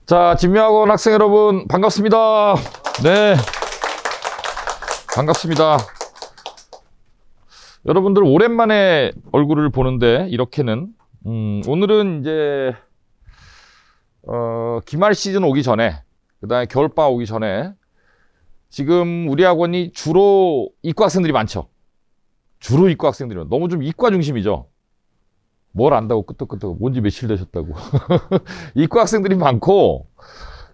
자, 진미학원 학생 여러분 반갑습니다. 네, 반갑습니다. 여러분들 오랜만에 얼굴을 보는데 이렇게는 오늘은 이제 기말 시즌 오기 전에, 그 다음에 겨울방학 오기 전에, 지금 우리 학원이 주로 이과 학생들이 많죠. 주로 이과 학생들이 너무 좀 이과 중심이죠. 뭘 안다고 끄떡끄떡 뭔지 며칠 되셨다고. 이과 학생들이 많고,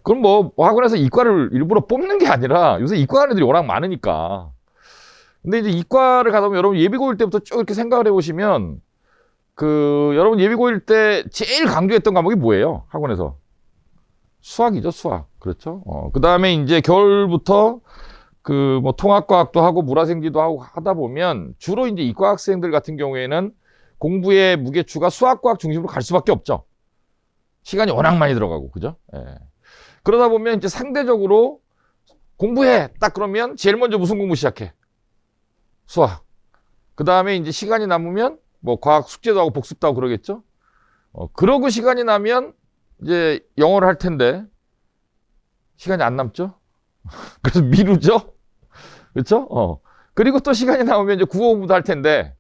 그럼 뭐 학원에서 이과를 일부러 뽑는 게 아니라 요새 이과 하는 애들이 워낙 많으니까. 근데 이제 이과를 가다 보면 여러분 예비고일 때부터 쭉 이렇게 생각을 해보시면, 여러분 예비고일 때 제일 강조했던 과목이 뭐예요? 학원에서 수학이죠. 수학. 그렇죠. 그 다음에 이제 겨울부터 뭐 통합과학도 하고 물화생지도 하고 하다 보면 주로 이제 이과 학생들 같은 경우에는 공부의 무게추가 수학과학 중심으로 갈 수밖에 없죠. 시간이 워낙 많이 들어가고, 그죠? 예. 그러다 보면 이제 상대적으로 공부해! 딱 그러면 제일 먼저 무슨 공부 시작해? 수학. 그 다음에 이제 시간이 남으면 뭐 과학 숙제도 하고 복습도 하고 그러겠죠? 그러고 시간이 나면 이제 영어를 할 텐데 시간이 안 남죠? 그래서 미루죠? 그렇죠? 그리고 또 시간이 남으면 이제 국어 공부도 할 텐데,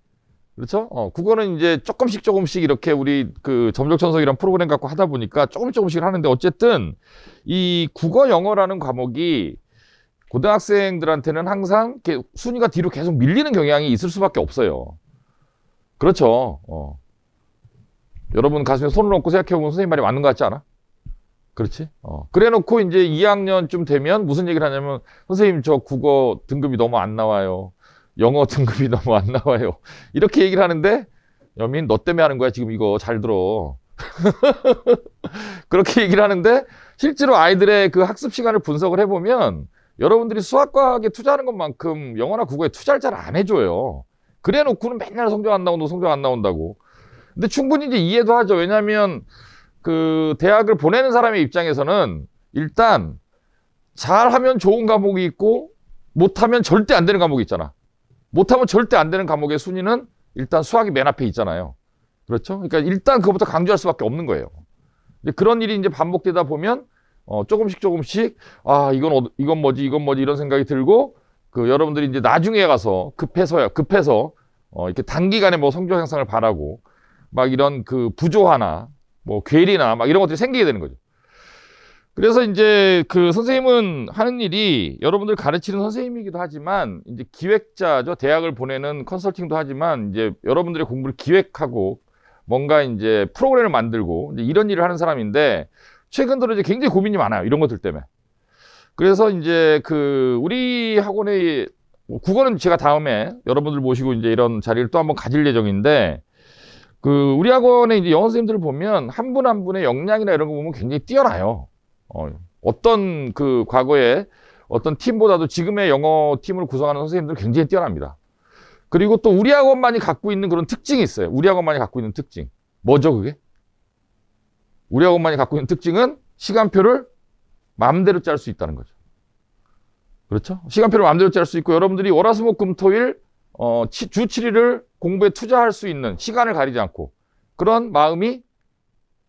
그렇죠? 국어는 이제 조금씩 이렇게 우리 점적천석이란 프로그램 갖고 하다 보니까 조금씩 하는데, 어쨌든 이 국어 영어라는 과목이 고등학생들한테는 항상 순위가 뒤로 계속 밀리는 경향이 있을 수밖에 없어요. 그렇죠? 여러분 가슴에 손을 얹고 생각해보면 선생님 말이 맞는 것 같지 않아? 그렇지? 그래 놓고 이제 2학년쯤 되면 무슨 얘기를 하냐면, 선생님 저 국어 등급이 너무 안 나와요. 영어 등급이 너무 안 나와요. 이렇게 얘기를 하는데, 여민 너 때문에 하는 거야 지금 이거 잘 들어. 그렇게 얘기를 하는데, 실제로 아이들의 그 학습 시간을 분석을 해보면 여러분들이 수학과학에 투자하는 것만큼 영어나 국어에 투자를 잘 안 해줘요. 그래 놓고는 맨날 성적 안 나온다고. 근데 충분히 이제 이해도 하죠. 왜냐하면 대학을 보내는 사람의 입장에서는 일단 잘하면 좋은 과목이 있고 못하면 절대 안 되는 과목이 있잖아. 못하면 절대 안 되는 과목의 순위는 일단 수학이 맨 앞에 있잖아요. 그렇죠? 그러니까 일단 그것부터 강조할 수밖에 없는 거예요. 이제 그런 일이 이제 반복되다 보면 조금씩 이건 뭐지 이런 생각이 들고, 여러분들이 이제 나중에 가서 급해서 이렇게 단기간에 뭐 성적 향상을 바라고 막 이런 부조화나 뭐 괴리나 막 이런 것들이 생기게 되는 거죠. 그래서 이제 선생님은 하는 일이 여러분들 가르치는 선생님이기도 하지만 이제 기획자죠. 대학을 보내는 컨설팅도 하지만 이제 여러분들의 공부를 기획하고 뭔가 이제 프로그램을 만들고 이제 이런 일을 하는 사람인데, 최근 들어 이제 굉장히 고민이 많아요. 이런 것들 때문에. 그래서 이제 우리 학원의 국어는 제가 다음에 여러분들 모시고 이제 이런 자리를 또 한번 가질 예정인데, 우리 학원의 이제 영어 선생님들을 보면 한 분 한 분의 역량이나 이런 거 보면 굉장히 뛰어나요. 어떤 과거에 어떤 팀보다도 지금의 영어 팀을 구성하는 선생님들은 굉장히 뛰어납니다. 그리고 또 우리 학원만이 갖고 있는 그런 특징이 있어요. 우리 학원만이 갖고 있는 특징. 뭐죠, 그게? 우리 학원만이 갖고 있는 특징은 시간표를 마음대로 짤 수 있다는 거죠. 그렇죠? 시간표를 마음대로 짤 수 있고, 여러분들이 월화수목금토일 주 7일을 공부에 투자할 수 있는 시간을 가리지 않고 그런 마음이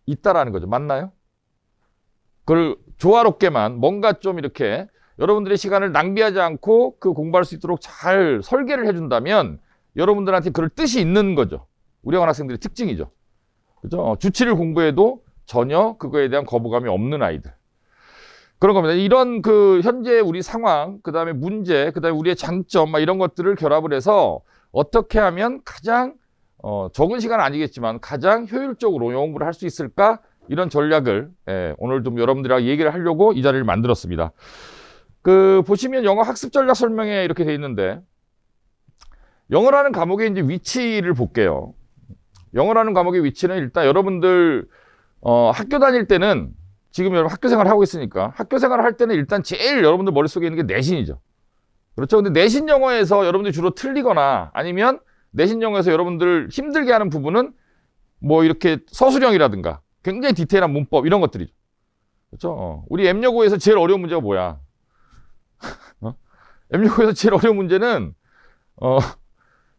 있다라는 거죠. 맞나요? 그걸 조화롭게만 뭔가 좀 이렇게 여러분들의 시간을 낭비하지 않고 공부할 수 있도록 잘 설계를 해준다면 여러분들한테 그럴 뜻이 있는 거죠. 우리 학원 학생들의 특징이죠. 그죠? 주 7일 공부에도 전혀 그거에 대한 거부감이 없는 아이들. 그런 겁니다. 이런 현재 우리 상황, 그 다음에 문제, 그 다음에 우리의 장점, 막 이런 것들을 결합을 해서 어떻게 하면 가장, 적은 시간은 아니겠지만 가장 효율적으로 영어 공부를 할 수 있을까? 이런 전략을, 오늘 좀 여러분들이랑 얘기를 하려고 이 자리를 만들었습니다. 보시면 영어 학습 전략 설명에 이렇게 돼 있는데, 영어라는 과목의 이제 위치를 볼게요. 영어라는 과목의 위치는 일단 여러분들, 학교 다닐 때는, 지금 여러분 학교 생활을 하고 있으니까 학교 생활을 할 때는 일단 제일 여러분들 머릿속에 있는 게 내신이죠. 그렇죠? 근데 내신 영어에서 여러분들이 주로 틀리거나 아니면 내신 영어에서 여러분들 힘들게 하는 부분은 뭐 이렇게 서술형이라든가 굉장히 디테일한 문법 이런 것들이죠. 그렇죠? 우리 M여고에서 제일 어려운 문제가 뭐야? M여고에서 제일 어려운 문제는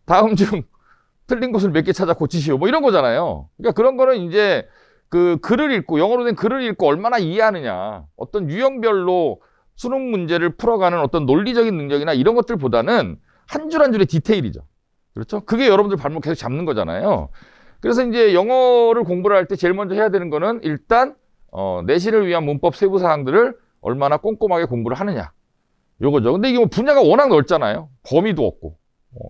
다음 중 틀린 것을 몇 개 찾아 고치시오. 뭐 이런 거잖아요. 그러니까 그런 거는 이제 그 글을 읽고, 영어로 된 글을 읽고 얼마나 이해하느냐. 어떤 유형별로 수능 문제를 풀어가는 어떤 논리적인 능력이나 이런 것들보다는 한 줄 한 줄의 디테일이죠. 그렇죠? 그게 여러분들 발목 계속 잡는 거잖아요. 그래서 이제 영어를 공부를 할 때 제일 먼저 해야 되는 거는 일단 내신을 위한 문법 세부 사항들을 얼마나 꼼꼼하게 공부를 하느냐. 요거죠. 근데 이게 뭐 분야가 워낙 넓잖아요. 범위도 없고.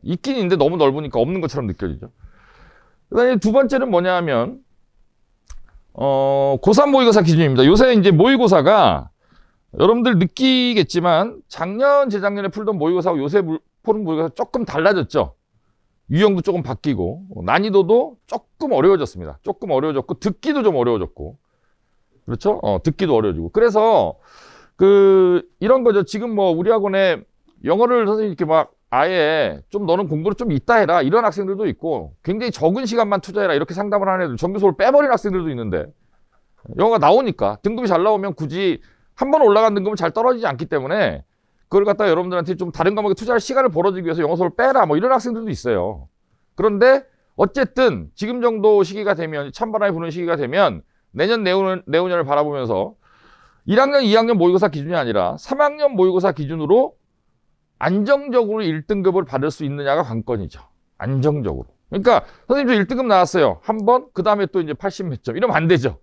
있긴 있는데 너무 넓으니까 없는 것처럼 느껴지죠. 그다음에 두 번째는 뭐냐 하면 고3 모의고사 기준입니다. 요새 이제 모의고사가 여러분들 느끼겠지만 작년, 재작년에 풀던 모의고사하고 요새 푸는 모의고사 조금 달라졌죠. 유형도 조금 바뀌고 난이도도 조금 어려워졌습니다. 조금 어려워졌고 듣기도 좀 어려워졌고 그렇죠? 듣기도 어려워지고 그래서 이런 거죠. 지금 뭐 우리 학원에 영어를 선생님 이렇게 막 아예 좀 너는 공부를 좀 이따 해라 이런 학생들도 있고 굉장히 적은 시간만 투자해라 이렇게 상담을 하는 애들 정규수를 빼버린 학생들도 있는데 영어가 나오니까 등급이 잘 나오면 굳이 한 번 올라간 등급은 잘 떨어지지 않기 때문에 그걸 갖다가 여러분들한테 좀 다른 과목에 투자할 시간을 벌어주기 위해서 영어수를 빼라 뭐 이런 학생들도 있어요. 그런데 어쨌든 지금 정도 시기가 되면 찬바람이 부는 시기가 되면 내년 내후년을 바라보면서 1학년 2학년 모의고사 기준이 아니라 3학년 모의고사 기준으로 안정적으로 1등급을 받을 수 있느냐가 관건이죠. 안정적으로. 그러니까 선생님 저 1등급 나왔어요. 한 번, 그 다음에 또 이제 80 몇 점. 이러면 안 되죠.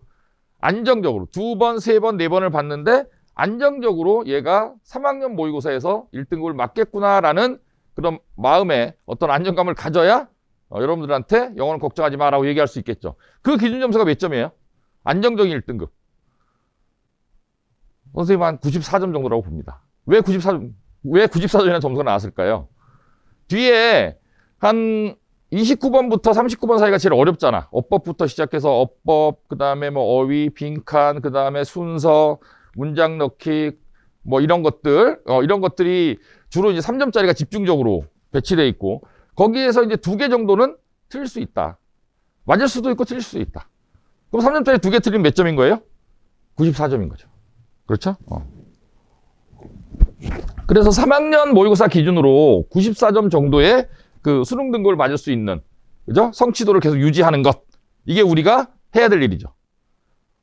안정적으로 두 번, 세 번, 네 번을 봤는데 안정적으로 얘가 3학년 모의고사에서 1등급을 맞겠구나라는 그런 마음에 어떤 안정감을 가져야 여러분들한테 영어는 걱정하지 마라고 얘기할 수 있겠죠. 그 기준 점수가 몇 점이에요? 안정적인 1등급. 선생님 한 94점 정도라고 봅니다. 왜 94점이라는 점수가 나왔을까요? 뒤에 한 29번부터 39번 사이가 제일 어렵잖아. 어법부터 시작해서 어법, 그 다음에 뭐 어휘, 빈칸, 그 다음에 순서, 문장 넣기, 뭐 이런 것들이 주로 이제 3점짜리가 집중적으로 배치되어 있고, 거기에서 이제 2개 정도는 틀릴 수 있다. 맞을 수도 있고 틀릴 수도 있다. 그럼 3점짜리 2개 틀리면 몇 점인 거예요? 94점인 거죠. 그렇죠? 그래서 3학년 모의고사 기준으로 94점 정도의 그 수능 등급을 맞을 수 있는, 그죠? 성취도를 계속 유지하는 것. 이게 우리가 해야 될 일이죠.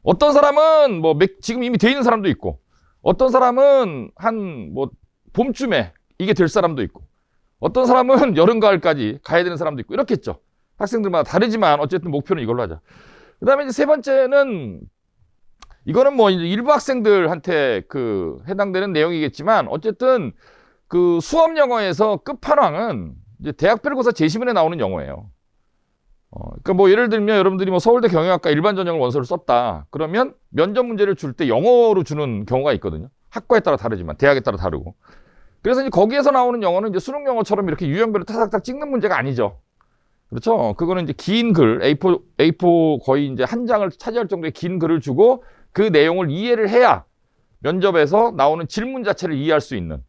어떤 사람은 뭐 지금 이미 돼 있는 사람도 있고, 어떤 사람은 한 뭐 봄쯤에 이게 될 사람도 있고, 어떤 사람은 여름 가을까지 가야 되는 사람도 있고, 이렇겠죠. 학생들마다 다르지만 어쨌든 목표는 이걸로 하자. 그 다음에 이제 세 번째는 이거는 뭐 이제 일부 학생들한테 해당되는 내용이겠지만 어쨌든 수업 영어에서 끝판왕은 이제 대학별고사 제시문에 나오는 영어예요. 그러니까 뭐 예를 들면 여러분들이 뭐 서울대 경영학과 일반 전형을 원서를 썼다. 그러면 면접 문제를 줄 때 영어로 주는 경우가 있거든요. 학과에 따라 다르지만 대학에 따라 다르고. 그래서 이제 거기에서 나오는 영어는 이제 수능 영어처럼 이렇게 유형별로 타닥타닥 찍는 문제가 아니죠. 그렇죠? 그거는 이제 긴 글, A4 거의 이제 한 장을 차지할 정도의 긴 글을 주고 그 내용을 이해를 해야 면접에서 나오는 질문 자체를 이해할 수 있는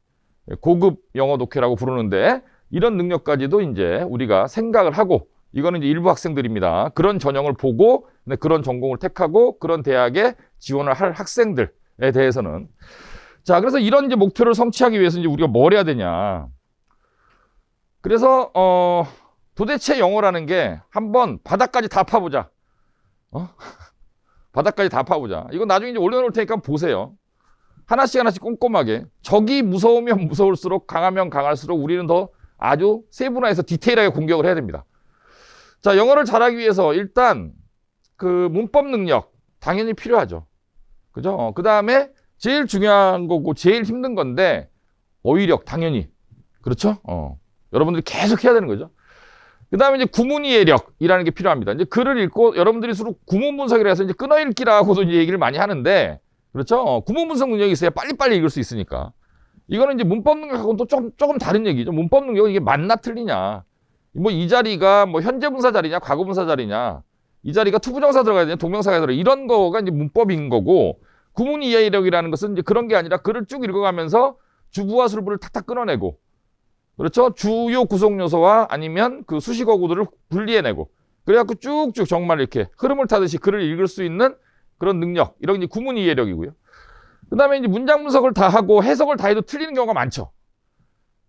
고급 영어 독해라고 부르는데 이런 능력까지도 이제 우리가 생각을 하고 이거는 이제 일부 학생들입니다. 그런 전형을 보고 그런 전공을 택하고 그런 대학에 지원을 할 학생들에 대해서는 자, 그래서 이런 이제 목표를 성취하기 위해서 이제 우리가 뭘 해야 되냐. 그래서 도대체 영어라는 게 한번 바닥까지 다 파보자. 바닥까지 다 파보자. 이거 나중에 이제 올려놓을 테니까 보세요. 하나씩 꼼꼼하게. 적이 무서우면 무서울수록 강하면 강할수록 우리는 더 아주 세분화해서 디테일하게 공격을 해야 됩니다. 자, 영어를 잘하기 위해서 일단 문법 능력 당연히 필요하죠. 그죠? 그 다음에 제일 중요한 거고 제일 힘든 건데 어휘력 당연히. 그렇죠? 여러분들이 계속 해야 되는 거죠. 그 다음에 이제 구문이해력이라는 게 필요합니다. 이제 글을 읽고 여러분들이 서로 구문 분석이라 해서 이제 끊어읽기라고도 이제 얘기를 많이 하는데, 그렇죠? 구문 분석 능력이 있어야 빨리빨리 읽을 수 있으니까. 이거는 이제 문법 능력하고는 또 조금 다른 얘기죠. 문법 능력은 이게 맞나 틀리냐. 뭐 이 자리가 뭐 현재 분사 자리냐, 과거 분사 자리냐. 이 자리가 투부정사 들어가야 되냐, 동명사가 들어가야 되냐. 이런 거가 이제 문법인 거고, 구문이해력이라는 것은 이제 그런 게 아니라 글을 쭉 읽어가면서 주부와 술부를 탁탁 끊어내고, 그렇죠? 주요 구성 요소와 아니면 수식어구들을 분리해내고 그래갖고 쭉쭉 정말 이렇게 흐름을 타듯이 글을 읽을 수 있는 그런 능력 이런 게 구문 이해력이고요. 그 다음에 이제 문장 분석을 다 하고 해석을 다 해도 틀리는 경우가 많죠.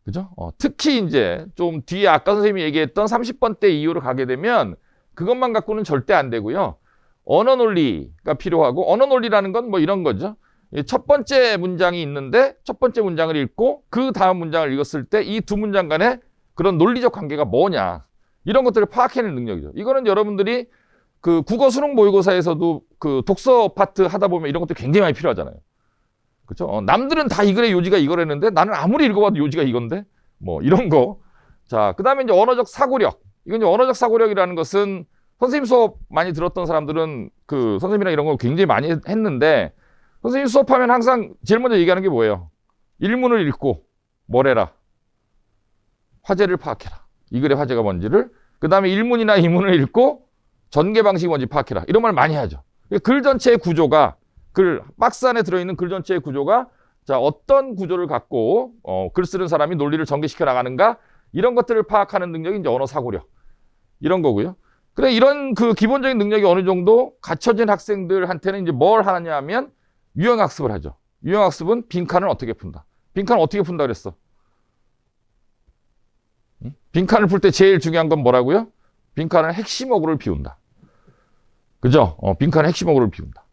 그죠? 특히 이제 좀 뒤에 아까 선생님이 얘기했던 30번대 이후로 가게 되면 그것만 갖고는 절대 안 되고요. 언어 논리가 필요하고, 언어 논리라는 건 뭐 이런 거죠. 첫 번째 문장이 있는데 첫 번째 문장을 읽고 그 다음 문장을 읽었을 때 이 두 문장 간의 그런 논리적 관계가 뭐냐, 이런 것들을 파악해내는 능력이죠. 이거는 여러분들이 그 국어 수능 모의고사에서도 그 독서 파트 하다 보면 이런 것도 굉장히 많이 필요하잖아요. 그렇죠? 남들은 다 이 글의 요지가 이거랬는데 나는 아무리 읽어봐도 요지가 이건데, 뭐 이런 거. 자, 그다음에 이제 언어적 사고력. 이건 이제 언어적 사고력이라는 것은 선생님 수업 많이 들었던 사람들은 그 선생님이랑 이런 거 굉장히 많이 했는데, 선생님 수업하면 항상 제일 먼저 얘기하는 게 뭐예요? 일문을 읽고 뭘 해라? 화제를 파악해라. 이 글의 화제가 뭔지를. 그다음에 일문이나 이문을 읽고 전개 방식이 뭔지 파악해라. 이런 말 많이 하죠. 글 전체의 구조가, 글 박스 안에 들어있는 글 전체의 구조가 자 어떤 구조를 갖고 글 쓰는 사람이 논리를 전개시켜 나가는가, 이런 것들을 파악하는 능력이 이제 언어 사고력, 이런 거고요. 그래, 이런 그 기본적인 능력이 어느 정도 갖춰진 학생들한테는 이제 뭘 하느냐 하면 유형학습을 하죠. 유형학습은 빈칸을 어떻게 푼다. 빈칸을 어떻게 푼다 그랬어? 빈칸을 풀 때 제일 중요한 건 뭐라고요? 빈칸을 핵심 어구를 비운다. 그죠? 빈칸을 핵심 어구를 비운다.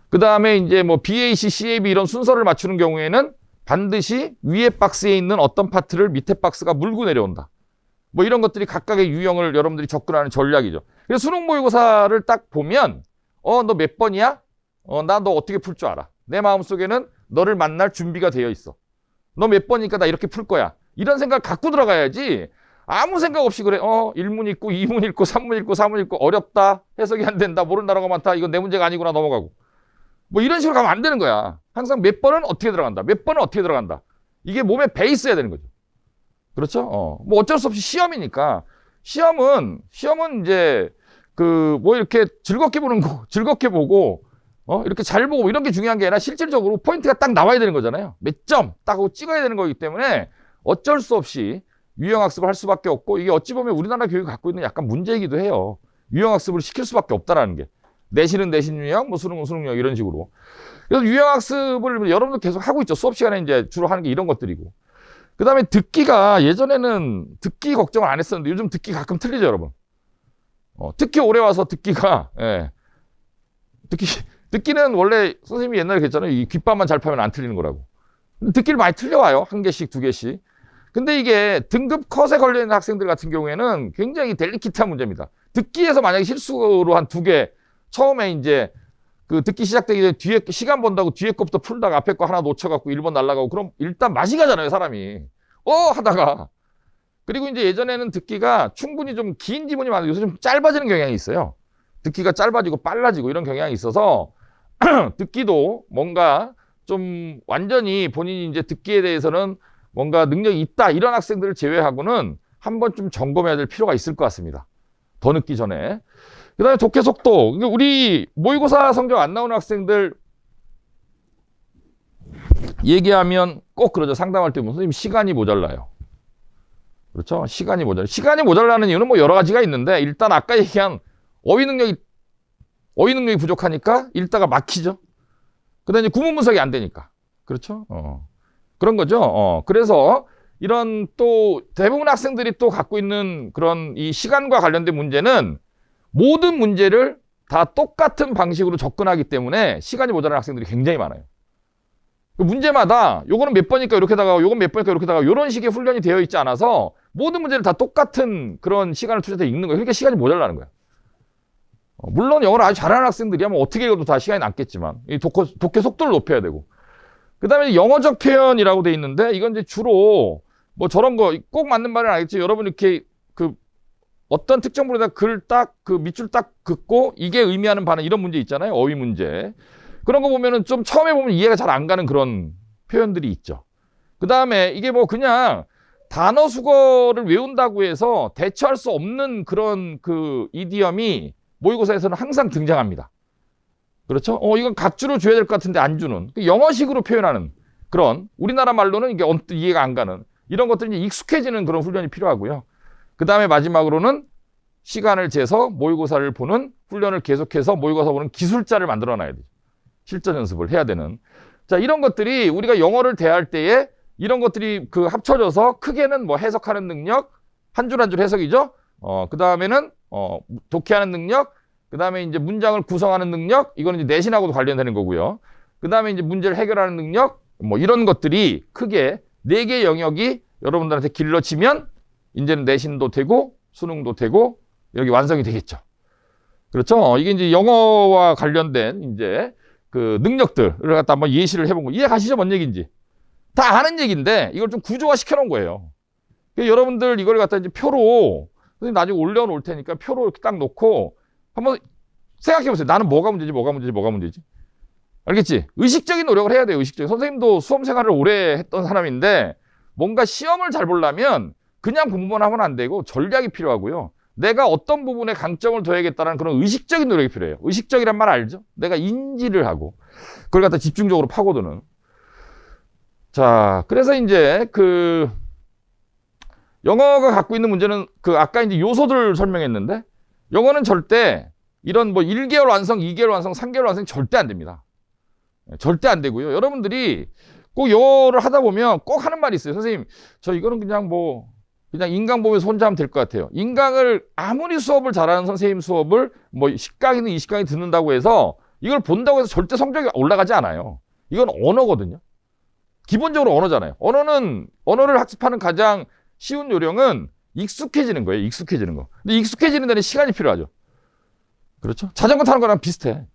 그 다음에 이제 뭐 BAC, CAB 이런 순서를 맞추는 경우에는 반드시 위에 박스에 있는 어떤 파트를 밑에 박스가 물고 내려온다. 뭐 이런 것들이 각각의 유형을 여러분들이 접근하는 전략이죠. 그래서 수능 모의고사를 딱 보면 너 몇 번이야? 나 너 어떻게 풀 줄 알아. 내 마음속에는 너를 만날 준비가 되어 있어. 너 몇 번이니까 나 이렇게 풀 거야. 이런 생각 갖고 들어가야지. 아무 생각 없이 그래. 1문 읽고 2문 읽고 3문 읽고 4문 읽고 어렵다. 해석이 안 된다. 모르는 단어가 많다. 이건 내 문제가 아니구나 넘어가고. 뭐 이런 식으로 가면 안 되는 거야. 항상 몇 번은 어떻게 들어간다. 몇 번은 어떻게 들어간다. 이게 몸에 배 있어야 되는 거죠. 그렇죠? 뭐 어쩔 수 없이 시험이니까. 시험은 이제 그 뭐 이렇게 즐겁게 보는 거, 즐겁게 보고 이렇게 잘 보고 이런 게 중요한 게 아니라 실질적으로 포인트가 딱 나와야 되는 거잖아요. 몇 점 딱 하고 찍어야 되는 거기 때문에 어쩔 수 없이 유형학습을 할 수밖에 없고, 이게 어찌 보면 우리나라 교육이 갖고 있는 약간 문제이기도 해요. 유형학습을 시킬 수밖에 없다라는 게. 내신은 내신 유형, 뭐 수능은 수능 유형 이런 식으로. 그래서 유형학습을 여러분들 계속 하고 있죠. 수업 시간에 이제 주로 하는 게 이런 것들이고. 그 다음에 듣기가, 예전에는 듣기 걱정을 안 했었는데 요즘 듣기 가끔 틀리죠, 여러분. 특히 올해 와서 듣기가, 듣기는 원래 선생님이 옛날에 그랬잖아요. 이 귓밥만 잘 파면 안 틀리는 거라고. 듣기를 많이 틀려와요. 한 개씩, 두 개씩. 근데 이게 등급 컷에 걸려있는 학생들 같은 경우에는 굉장히 델리키트한 문제입니다. 듣기에서 만약에 실수로 한 두 개, 처음에 이제 그 듣기 시작되기 전에 뒤에 시간 본다고 뒤에 거부터 풀다가 앞에 거 하나 놓쳐갖고 1번 날아가고, 그럼 일단 맛이 가잖아요, 사람이. 하다가. 그리고 이제 예전에는 듣기가 충분히 좀 긴 지문이 많아요. 요새 좀 짧아지는 경향이 있어요. 듣기가 짧아지고 빨라지고 이런 경향이 있어서 듣기도 뭔가 좀 완전히 본인이 이제 듣기에 대해서는 뭔가 능력이 있다, 이런 학생들을 제외하고는 한번 좀 점검해야 될 필요가 있을 것 같습니다. 더 늦기 전에. 그 다음에 독해 속도. 우리 모의고사 성적 안 나오는 학생들 얘기하면 꼭 그러죠. 상담할 때 보면 선생님 시간이 모자라요. 그렇죠? 시간이 모자라. 시간이 모자라는 이유는 뭐 여러 가지가 있는데, 일단 아까 얘기한 어휘 능력이 부족하니까 읽다가 막히죠. 그 다음에 구문 분석이 안 되니까. 그렇죠? 그런 거죠. 그래서 이런 또 대부분 학생들이 또 갖고 있는 그런 이 시간과 관련된 문제는 모든 문제를 다 똑같은 방식으로 접근하기 때문에 시간이 모자라는 학생들이 굉장히 많아요. 그 문제마다 요거는 몇 번이니까 이렇게 다가고 요건 몇 번이니까 이렇게 다가고 이런 식의 훈련이 되어 있지 않아서 모든 문제를 다 똑같은 그런 시간을 투자해서 읽는 거예요. 그러니까 시간이 모자라는 거예요. 물론 영어를 아주 잘하는 학생들이야 뭐 어떻게 읽어도 다 시간이 남겠지만 이 독해 속도를 높여야 되고, 그 다음에 영어적 표현이라고 돼 있는데, 이건 이제 주로 뭐 저런 거 꼭 맞는 말은 아니겠지. 여러분 이렇게 그 어떤 특정 부분에다 글 딱 그 밑줄 딱 긋고 이게 의미하는 바는 이런 문제 있잖아요. 어휘 문제. 그런 거 보면은 좀 처음에 보면 이해가 잘 안 가는 그런 표현들이 있죠. 그 다음에 이게 뭐 그냥 단어 수거를 외운다고 해서 대처할 수 없는 그런 그 이디엄이 모의고사에서는 항상 등장합니다. 그렇죠? 이건 각주로 줘야 될 것 같은데 안 주는. 영어식으로 표현하는 그런, 우리나라 말로는 이게 언뜻 이해가 안 가는 이런 것들이 이제 익숙해지는 그런 훈련이 필요하고요. 그 다음에 마지막으로는 시간을 재서 모의고사를 보는 훈련을 계속해서 모의고사 보는 기술자를 만들어 놔야 돼요. 실전 연습을 해야 되는. 자, 이런 것들이 우리가 영어를 대할 때에 이런 것들이 그 합쳐져서 크게는 뭐 해석하는 능력, 한 줄 한 줄 해석이죠. 그 다음에는 독해하는 능력, 그 다음에 이제 문장을 구성하는 능력, 이거는 이제 내신하고도 관련되는 거고요. 그 다음에 이제 문제를 해결하는 능력, 뭐 이런 것들이 크게 4개의 영역이 여러분들한테 길러지면 이제는 내신도 되고 수능도 되고 이렇게 완성이 되겠죠. 그렇죠? 이게 이제 영어와 관련된 이제 그 능력들을 갖다 한번 예시를 해본 거 이해 가시죠? 뭔 얘기인지. 다 아는 얘기인데 이걸 좀 구조화 시켜놓은 거예요. 여러분들 이걸 갖다 이제 표로 선생님 나중에 올려놓을 테니까 표로 이렇게 딱 놓고 한번 생각해 보세요. 나는 뭐가 문제지, 뭐가 문제지, 뭐가 문제지. 알겠지? 의식적인 노력을 해야 돼요. 의식적인. 선생님도 수험 생활을 오래 했던 사람인데 뭔가 시험을 잘 보려면 그냥 공부만 하면 안 되고 전략이 필요하고요. 내가 어떤 부분에 강점을 둬야겠다는 그런 의식적인 노력이 필요해요. 의식적이란 말 알죠? 내가 인지를 하고 그걸 갖다 집중적으로 파고드는. 자, 그래서 이제 그 영어가 갖고 있는 문제는 그 아까 이제 요소들을 설명했는데 영어는 절대 이런 뭐 1개월 완성, 2개월 완성, 3개월 완성 절대 안 됩니다. 절대 안 되고요. 여러분들이 꼭 영어를 하다 보면 꼭 하는 말이 있어요. 선생님, 저 이거는 그냥 그냥 인강 보면서 혼자 하면 될 것 같아요. 인강을 아무리 수업을 잘하는 선생님 수업을 뭐 10강이든 20강이 듣는다고 해서 이걸 본다고 해서 절대 성적이 올라가지 않아요. 이건 언어거든요. 기본적으로 언어잖아요. 언어를 학습하는 가장 쉬운 요령은 익숙해지는 거예요. 익숙해지는 거. 근데 익숙해지는 데는 시간이 필요하죠. 그렇죠? 자전거 타는 거랑 비슷해.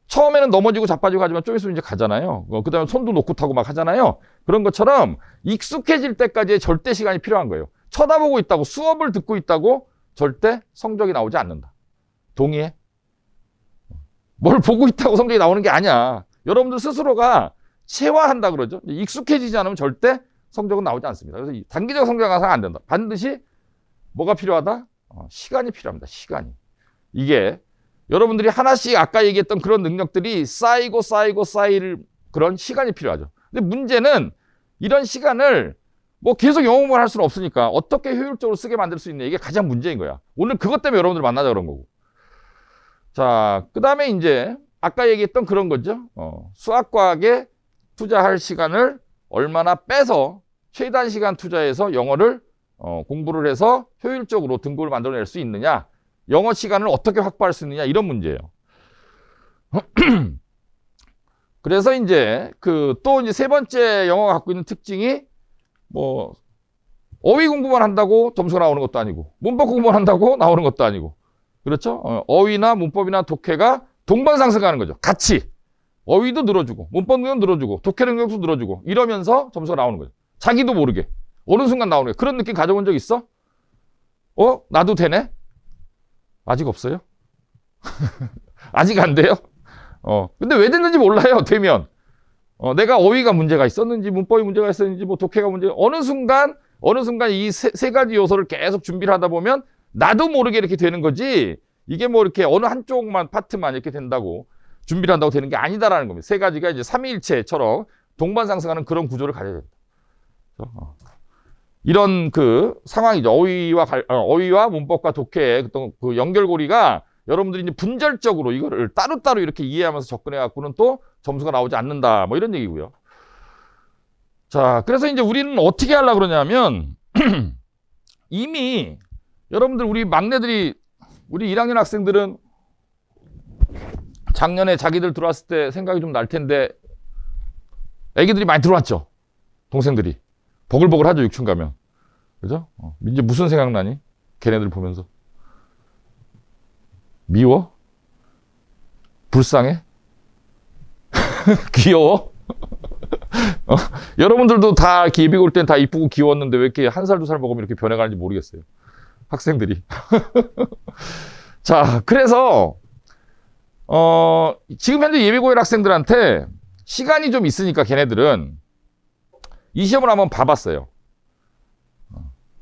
처음에는 넘어지고 자빠지고 하지만 좀 있으면 이제 가잖아요. 그 다음에 손도 놓고 타고 막 하잖아요. 그런 것처럼 익숙해질 때까지의 절대 시간이 필요한 거예요. 쳐다보고 있다고, 수업을 듣고 있다고 절대 성적이 나오지 않는다. 동의해? 뭘 보고 있다고 성적이 나오는 게 아니야. 여러분들 스스로가 체화한다 그러죠. 익숙해지지 않으면 절대 성적은 나오지 않습니다. 그래서 단기적 성적은 항상 안 된다. 반드시 뭐가 필요하다? 시간이 필요합니다. 시간이. 이게 여러분들이 하나씩 아까 얘기했던 그런 능력들이 쌓이고 쌓일 그런 시간이 필요하죠. 근데 문제는 이런 시간을 뭐 계속 영어만 할 수는 없으니까 어떻게 효율적으로 쓰게 만들 수 있냐. 이게 가장 문제인 거야. 오늘 그것 때문에 여러분들 만나자 그런 거고. 자, 그 다음에 이제 아까 얘기했던 그런 거죠. 수학과학에 투자할 시간을 얼마나 빼서 최단 시간 투자해서 영어를 공부를 해서 효율적으로 등급을 만들어낼 수 있느냐. 영어 시간을 어떻게 확보할 수 있느냐 이런 문제예요. 그래서 이제 또 이제 세 번째 영어가 갖고 있는 특징이 뭐 어휘 공부만 한다고 점수가 나오는 것도 아니고 문법 공부만 한다고 나오는 것도 아니고 그렇죠? 어휘나 문법이나 독해가 동반상승하는 거죠. 같이 어휘도 늘어주고 문법 능력도 늘어주고 독해 능력도 늘어주고 이러면서 점수가 나오는 거죠. 자기도 모르게 어느 순간 나오는 거예요. 그런 느낌 가져본 적 있어? 나도 되네? 아직 없어요? 아직 안 돼요? 근데 왜 됐는지 몰라요, 되면. 내가 어휘가 문제가 있었는지, 문법이 문제가 있었는지, 뭐 독해가 어느 순간 이 세 가지 요소를 계속 준비를 하다 보면 나도 모르게 이렇게 되는 거지, 이게 뭐 이렇게 어느 한쪽만, 파트만 이렇게 된다고, 준비를 한다고 되는 게 아니다라는 겁니다. 세 가지가 이제 삼위일체처럼 동반상승하는 그런 구조를 가져야 됩니다. 이런 상황이죠. 어휘와 문법과 독해의 그 연결고리가 여러분들이 이제 분절적으로 이거를 따로따로 이렇게 이해하면서 접근해 갖고는 또 점수가 나오지 않는다. 뭐 이런 얘기고요. 자, 그래서 이제 우리는 어떻게 하려고 그러냐면 이미 여러분들 우리 막내들이 우리 1학년 학생들은 작년에 자기들 들어왔을 때 생각이 좀 날 텐데 애기들이 많이 들어왔죠. 동생들이. 버글버글 하죠, 육춘 가면. 그죠? 이제 무슨 생각나니? 걔네들 보면서. 미워? 불쌍해? 귀여워? 여러분들도 다 예비고 올 땐 다 이쁘고 귀여웠는데 왜 이렇게 한 살, 두 살 먹으면 이렇게 변해가는지 모르겠어요. 학생들이. 자, 그래서, 지금 현재 예비고 1 학생들한테 시간이 좀 있으니까 걔네들은 이 시험을 한번 봐봤어요.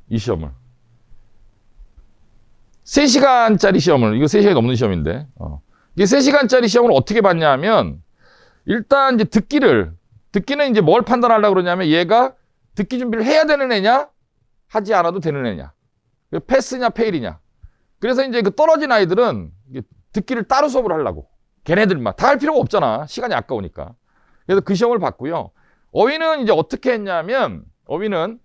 이 시험을. 3시간짜리 시험을, 이거 3시간이 넘는 시험인데, 이게 3시간짜리 시험을 어떻게 봤냐 하면, 일단 이제 듣기는 이제 뭘 판단하려고 그러냐면, 얘가 듣기 준비를 해야 되는 애냐, 하지 않아도 되는 애냐. 패스냐, 페일이냐. 그래서 이제 떨어진 아이들은 듣기를 따로 수업을 하려고. 걔네들만. 다 할 필요가 없잖아. 시간이 아까우니까. 그래서 그 시험을 봤고요. 어휘는 이제 어떻게 했냐면, 어휘는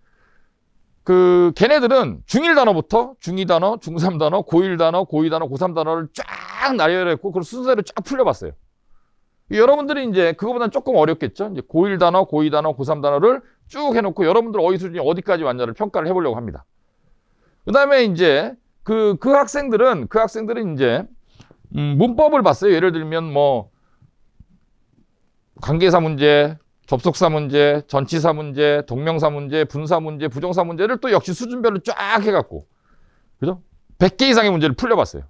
걔네들은 중1 단어부터 중2 단어, 중3 단어, 고1 단어, 고2 단어, 고3 단어를 쫙 나열했고, 그걸 순서대로 쫙 풀려봤어요. 여러분들이 이제 그거보다는 조금 어렵겠죠? 이제 고1 단어, 고2 단어, 고3 단어를 쭉 해놓고 여러분들 어휘 수준이 어디까지 왔냐를 평가를 해보려고 합니다. 그 다음에 이제 그 학생들은 이제 문법을 봤어요. 예를 들면 뭐 관계사 문제, 접속사 문제, 전치사 문제, 동명사 문제, 분사 문제, 부정사 문제를 또 역시 수준별로 쫙 해갖고, 그죠? 100개 이상의 문제를 풀려봤어요.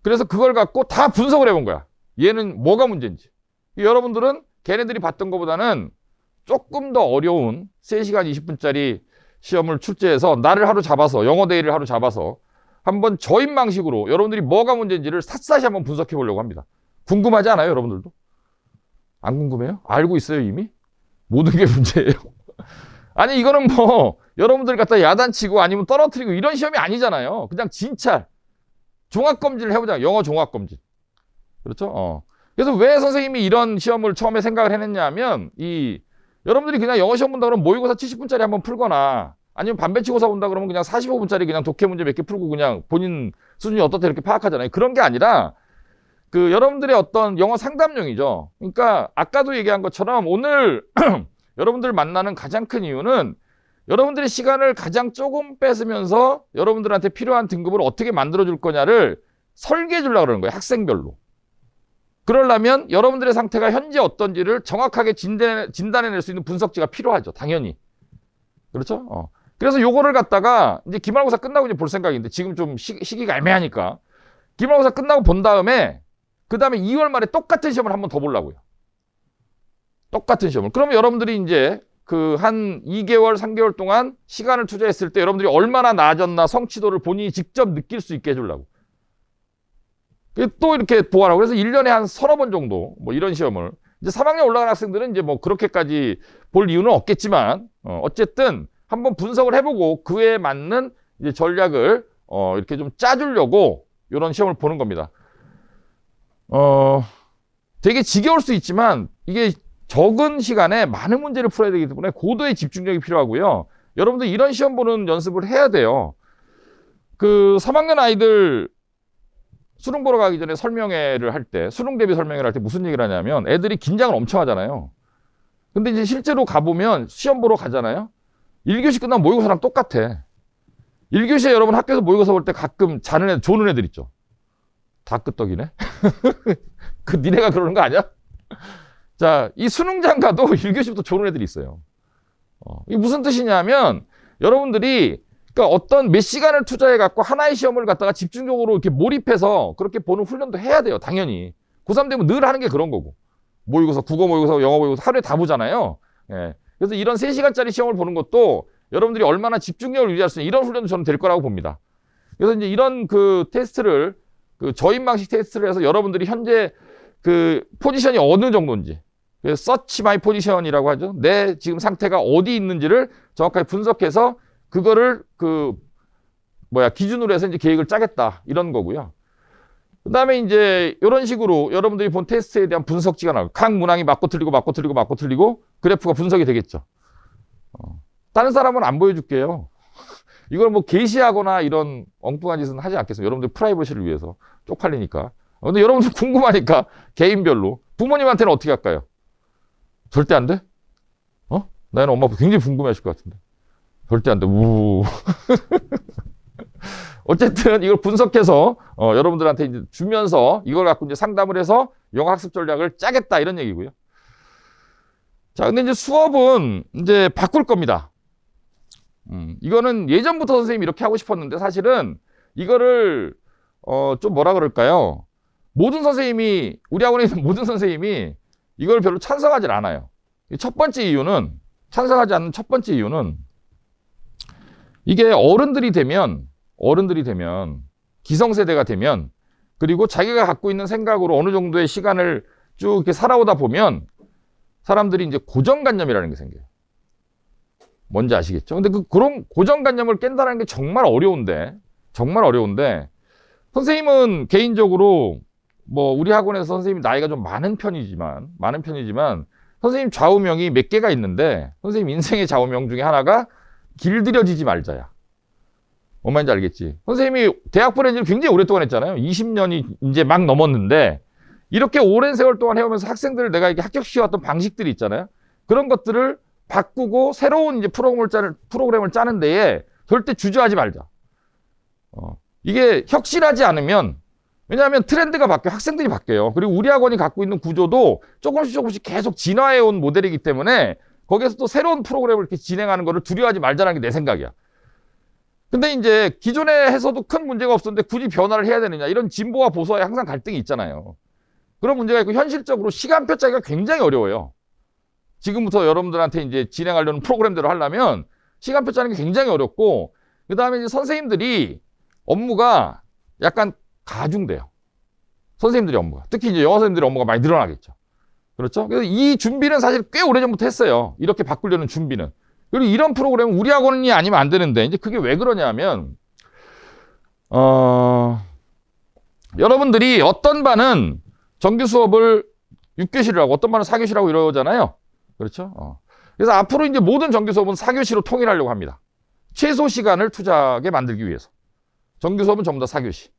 그래서 그걸 갖고 다 분석을 해본 거야. 얘는 뭐가 문제인지. 여러분들은 걔네들이 봤던 것보다는 조금 더 어려운 3시간 20분짜리 시험을 출제해서 나를 하루 잡아서, 영어 데이를 하루 잡아서 한번 저인 방식으로 여러분들이 뭐가 문제인지를 샅샅이 한번 분석해 보려고 합니다. 궁금하지 않아요, 여러분들도? 안 궁금해요? 알고 있어요, 이미? 모든 게 문제예요. 아니, 이거는 뭐 여러분들 갖다 야단치고 아니면 떨어뜨리고 이런 시험이 아니잖아요. 그냥 진찰, 종합검진을 해보자. 영어 종합검진. 그렇죠? 그래서 왜 선생님이 이런 시험을 처음에 생각을 해냈냐 하면, 여러분들이 그냥 영어 시험 본다 그러면 모의고사 70분짜리 한번 풀거나, 아니면 반배치고사 본다 그러면 그냥 45분짜리 그냥 독해 문제 몇 개 풀고 그냥 본인 수준이 어떻다 이렇게 파악하잖아요. 그런 게 아니라, 여러분들의 어떤 영어 상담용이죠. 그러니까 아까도 얘기한 것처럼 오늘 여러분들 만나는 가장 큰 이유는 여러분들의 시간을 가장 조금 뺏으면서 여러분들한테 필요한 등급을 어떻게 만들어줄 거냐를 설계해 주려고 그러는 거예요. 학생별로. 그러려면 여러분들의 상태가 현재 어떤지를 정확하게 진단해낼 수 있는 분석지가 필요하죠. 당연히. 그렇죠? 그래서 요거를 갖다가 이제 기말고사 끝나고 이제 볼 생각인데, 지금 좀 시기가 애매하니까 기말고사 끝나고 본 다음에 그 다음에 2월 말에 똑같은 시험을 한번 더 보려고요. 똑같은 시험을. 그러면 여러분들이 이제 한 2개월, 3개월 동안 시간을 투자했을 때 여러분들이 얼마나 나아졌나 성취도를 본인이 직접 느낄 수 있게 해주려고. 또 이렇게 보완하고. 그래서 1년에 한 서너 번 정도 뭐 이런 시험을. 이제 3학년 올라간 학생들은 이제 뭐 그렇게까지 볼 이유는 없겠지만, 어쨌든 한번 분석을 해보고 그에 맞는 이제 전략을 이렇게 좀 짜주려고 이런 시험을 보는 겁니다. 되게 지겨울 수 있지만 이게 적은 시간에 많은 문제를 풀어야 되기 때문에 고도의 집중력이 필요하고요. 여러분들 이런 시험 보는 연습을 해야 돼요. 3학년 아이들 수능 보러 가기 전에 설명회를 할 때, 수능 대비 설명회를 할 때 무슨 얘기를 하냐면, 애들이 긴장을 엄청 하잖아요. 근데 이제 실제로 가보면 시험 보러 가잖아요. 1교시 끝나면 모의고사랑 똑같아. 1교시에 여러분 학교에서 모의고사 볼 때 가끔 자는 애들, 조는 애들 있죠. 다 끄떡이네. 니네가 그러는 거 아니야? 자, 이 수능장 가도 1교시부터 조는 애들이 있어요. 이게 무슨 뜻이냐면, 여러분들이 그러니까 어떤 몇 시간을 투자해갖고 하나의 시험을 갖다가 집중적으로 이렇게 몰입해서 그렇게 보는 훈련도 해야 돼요, 당연히. 고3 되면 늘 하는 게 그런 거고. 모의고사, 국어 모의고사, 영어 모의고사 하루에 다 보잖아요. 예. 그래서 이런 3시간짜리 시험을 보는 것도 여러분들이 얼마나 집중력을 유지할 수 있는 이런 훈련도 저는 될 거라고 봅니다. 그래서 이제 이런 테스트를, 저인 방식 테스트를 해서 여러분들이 현재 포지션이 어느 정도인지, 서치 마이 포지션이라고 하죠. 내 지금 상태가 어디 있는지를 정확하게 분석해서 그거를 기준으로 해서 이제 계획을 짜겠다. 이런 거고요. 그 다음에 이제 이런 식으로 여러분들이 본 테스트에 대한 분석지가 나와요. 각 문항이 맞고 틀리고 그래프가 분석이 되겠죠. 다른 사람은 안 보여줄게요. 이걸 뭐 게시하거나 이런 엉뚱한 짓은 하지 않겠습니다. 여러분들 프라이버시를 위해서 쪽팔리니까. 근데 여러분들 궁금하니까 개인별로. 부모님한테는 어떻게 할까요? 절대 안 돼? 나는 엄마 아빠 굉장히 궁금해 하실 것 같은데. 절대 안 돼. 어쨌든 이걸 분석해서 여러분들한테 이제 주면서 이걸 갖고 이제 상담을 해서 영어 학습 전략을 짜겠다 이런 얘기고요. 자, 근데 이제 수업은 이제 바꿀 겁니다. 이거는 예전부터 선생님이 이렇게 하고 싶었는데 사실은 이거를 좀 뭐라 그럴까요? 모든 선생님이, 우리 학원에 있는 모든 선생님이 이걸 별로 찬성하지 않아요. 첫 번째 이유는, 찬성하지 않는 첫 번째 이유는 이게 어른들이 되면 기성세대가 되면, 그리고 자기가 갖고 있는 생각으로 어느 정도의 시간을 쭉 이렇게 살아오다 보면 사람들이 이제 고정관념이라는 게 생겨요. 뭔지 아시겠죠? 근데 그런 고정관념을 깬다는 게 정말 어려운데 선생님은 개인적으로 뭐 우리 학원에서 선생님이 나이가 좀 많은 편이지만 선생님 좌우명이 몇 개가 있는데 선생님 인생의 좌우명 중에 하나가 길들여지지 말자야. 뭔 말인지 알겠지? 선생님이 대학 보낸 지를 굉장히 오랫동안 했잖아요. 20년이 이제 막 넘었는데 이렇게 오랜 세월 동안 해오면서 학생들을 내가 이렇게 합격시켜왔던 방식들이 있잖아요. 그런 것들을 바꾸고 새로운 이제 프로그램을 짜는 데에 절대 주저하지 말자. 이게 혁신하지 않으면, 왜냐하면 트렌드가 바뀌어요. 학생들이 바뀌어요. 그리고 우리 학원이 갖고 있는 구조도 조금씩 계속 진화해온 모델이기 때문에 거기에서 또 새로운 프로그램을 이렇게 진행하는 거를 두려워하지 말자는 게 내 생각이야. 근데 이제 기존에 해서도 큰 문제가 없었는데 굳이 변화를 해야 되느냐, 이런 진보와 보수와의 항상 갈등이 있잖아요. 그런 문제가 있고 현실적으로 시간표 짜기가 굉장히 어려워요. 지금부터 여러분들한테 이제 진행하려는 프로그램대로 하려면 시간표 짜는 게 굉장히 어렵고, 그 다음에 이제 선생님들이 업무가 약간 가중돼요. 선생님들이 업무가. 특히 이제 영어 선생님들의 업무가 많이 늘어나겠죠. 그렇죠? 그래서 이 준비는 사실 꽤 오래전부터 했어요. 이렇게 바꾸려는 준비는. 그리고 이런 프로그램은 우리 학원이 아니면 안 되는데, 이제 그게 왜 그러냐면, 여러분들이 어떤 반은 정규 수업을 6교시를 하고 어떤 반은 4교시를 하고 이러잖아요. 그렇죠? 그래서 앞으로 이제 모든 정규 수업은 4교시로 통일하려고 합니다. 최소 시간을 투자하게 만들기 위해서. 정규 수업은 전부 다 4교시.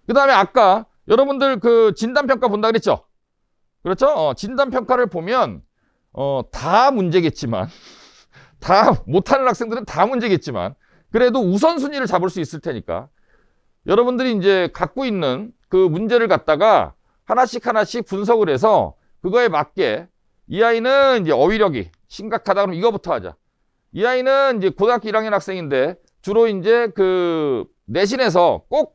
그 다음에 아까 여러분들 그 진단평가 본다 그랬죠? 그렇죠? 진단평가를 보면, 다 문제겠지만, 다 못하는 학생들은 다 문제겠지만, 그래도 우선순위를 잡을 수 있을 테니까, 여러분들이 이제 갖고 있는 그 문제를 갖다가 하나씩 분석을 해서 그거에 맞게 이 아이는 이제 어휘력이 심각하다 그러면 이거부터 하자. 이 아이는 이제 고등학교 1학년 학생인데 주로 이제 그 내신에서 꼭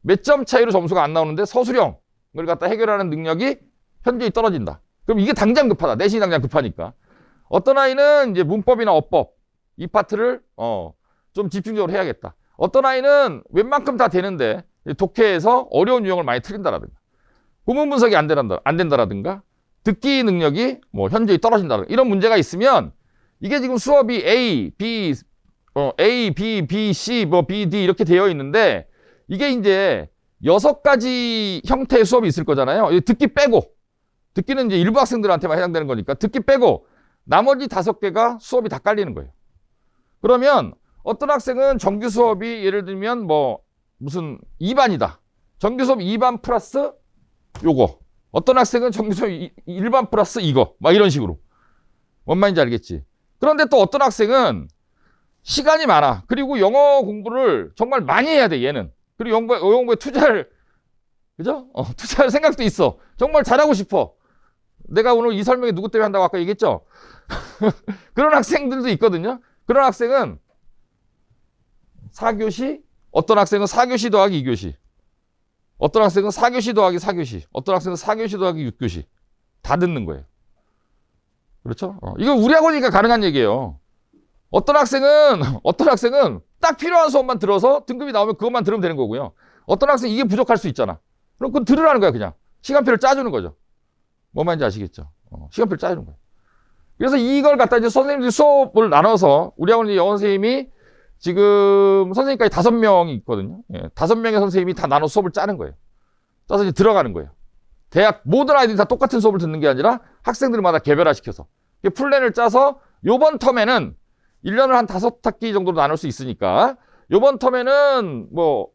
몇 점 차이로 점수가 안 나오는데 서술형을 갖다 해결하는 능력이 현저히 떨어진다. 그럼 이게 당장 급하다. 내신이 당장 급하니까. 어떤 아이는 이제 문법이나 어법 이 파트를 좀 집중적으로 해야겠다. 어떤 아이는 웬만큼 다 되는데 독해에서 어려운 유형을 많이 틀린다라든가, 구문 분석이 안 된다라든가, 듣기 능력이 뭐 현저히 떨어진다라든가, 이런 문제가 있으면 이게 지금 수업이 A, B, B, C, 뭐 B, D 이렇게 되어 있는데 이게 이제 6가지 형태의 수업이 있을 거잖아요. 듣기 빼고, 듣기는 이제 일부 학생들한테만 해당되는 거니까 듣기 빼고 나머지 5개가 수업이 다 깔리는 거예요. 그러면 어떤 학생은 정규 수업이 예를 들면 뭐 무슨 2반이다. 정규 수업 2반 플러스 요거. 어떤 학생은 정규 수업 1반 플러스 이거. 막 이런 식으로. 뭔 말인지 알겠지? 그런데 또 어떤 학생은 시간이 많아. 그리고 영어 공부를 정말 많이 해야 돼, 얘는. 그리고 영어 공부에 투자를, 그죠? 투자할 생각도 있어. 정말 잘하고 싶어. 내가 오늘 이 설명이 누구 때문에 한다고 아까 얘기했죠? 그런 학생들도 있거든요. 그런 학생은 4교시, 어떤 학생은 4교시 더하기 2교시, 어떤 학생은 4교시 더하기 4교시, 어떤 학생은 4교시 더하기 6교시 다 듣는 거예요. 그렇죠? 이거 우리 학원이니까 가능한 얘기예요. 어떤 학생은 딱 필요한 수업만 들어서 등급이 나오면 그것만 들으면 되는 거고요. 어떤 학생은 이게 부족할 수 있잖아. 그럼 그건 들으라는 거야, 그냥. 시간표를 짜주는 거죠. 뭔 말인지 아시겠죠? 시간표를 짜주는 거예요. 그래서 이걸 갖다 이제 선생님들이 수업을 나눠서, 우리 학원 영어 선생님이 지금 선생님까지 5명이 있거든요. 5명의 선생님이 다 나눠 수업을 짜는 거예요. 짜서 이제 들어가는 거예요. 대학 모든 아이들이 다 똑같은 수업을 듣는 게 아니라 학생들마다 개별화시켜서 플랜을 짜서 요번 텀에는 1년을 한 5학기 정도로 나눌 수 있으니까 요번 텀에는 뭐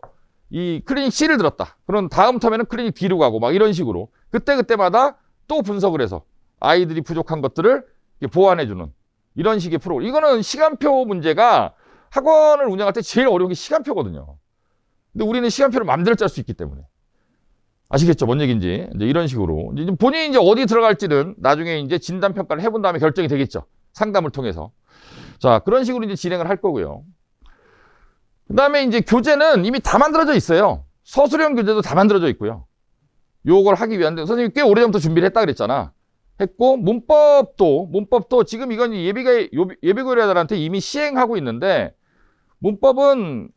이 클리닉 C를 들었다. 그럼 다음 텀에는 클리닉 D로 가고 막 이런 식으로 그때마다 또 분석을 해서 아이들이 부족한 것들을 보완해주는 이런 식의 프로그램. 이거는 시간표 문제가 학원을 운영할 때 제일 어려운 게 시간표거든요. 근데 우리는 시간표를 마음대로 짤 수 있기 때문에. 아시겠죠? 뭔 얘기인지. 이제 이런 식으로. 이제 본인이 이제 어디 들어갈지는 나중에 이제 진단평가를 해본 다음에 결정이 되겠죠. 상담을 통해서. 자, 그런 식으로 이제 진행을 할 거고요. 그 다음에 이제 교재는 이미 다 만들어져 있어요. 서술형 교재도 다 만들어져 있고요. 요걸 하기 위한, 선생님이 꽤 오래전부터 준비를 했다 그랬잖아. 했고, 문법도 지금 이건 예비고려자들한테 이미 시행하고 있는데, 문법은,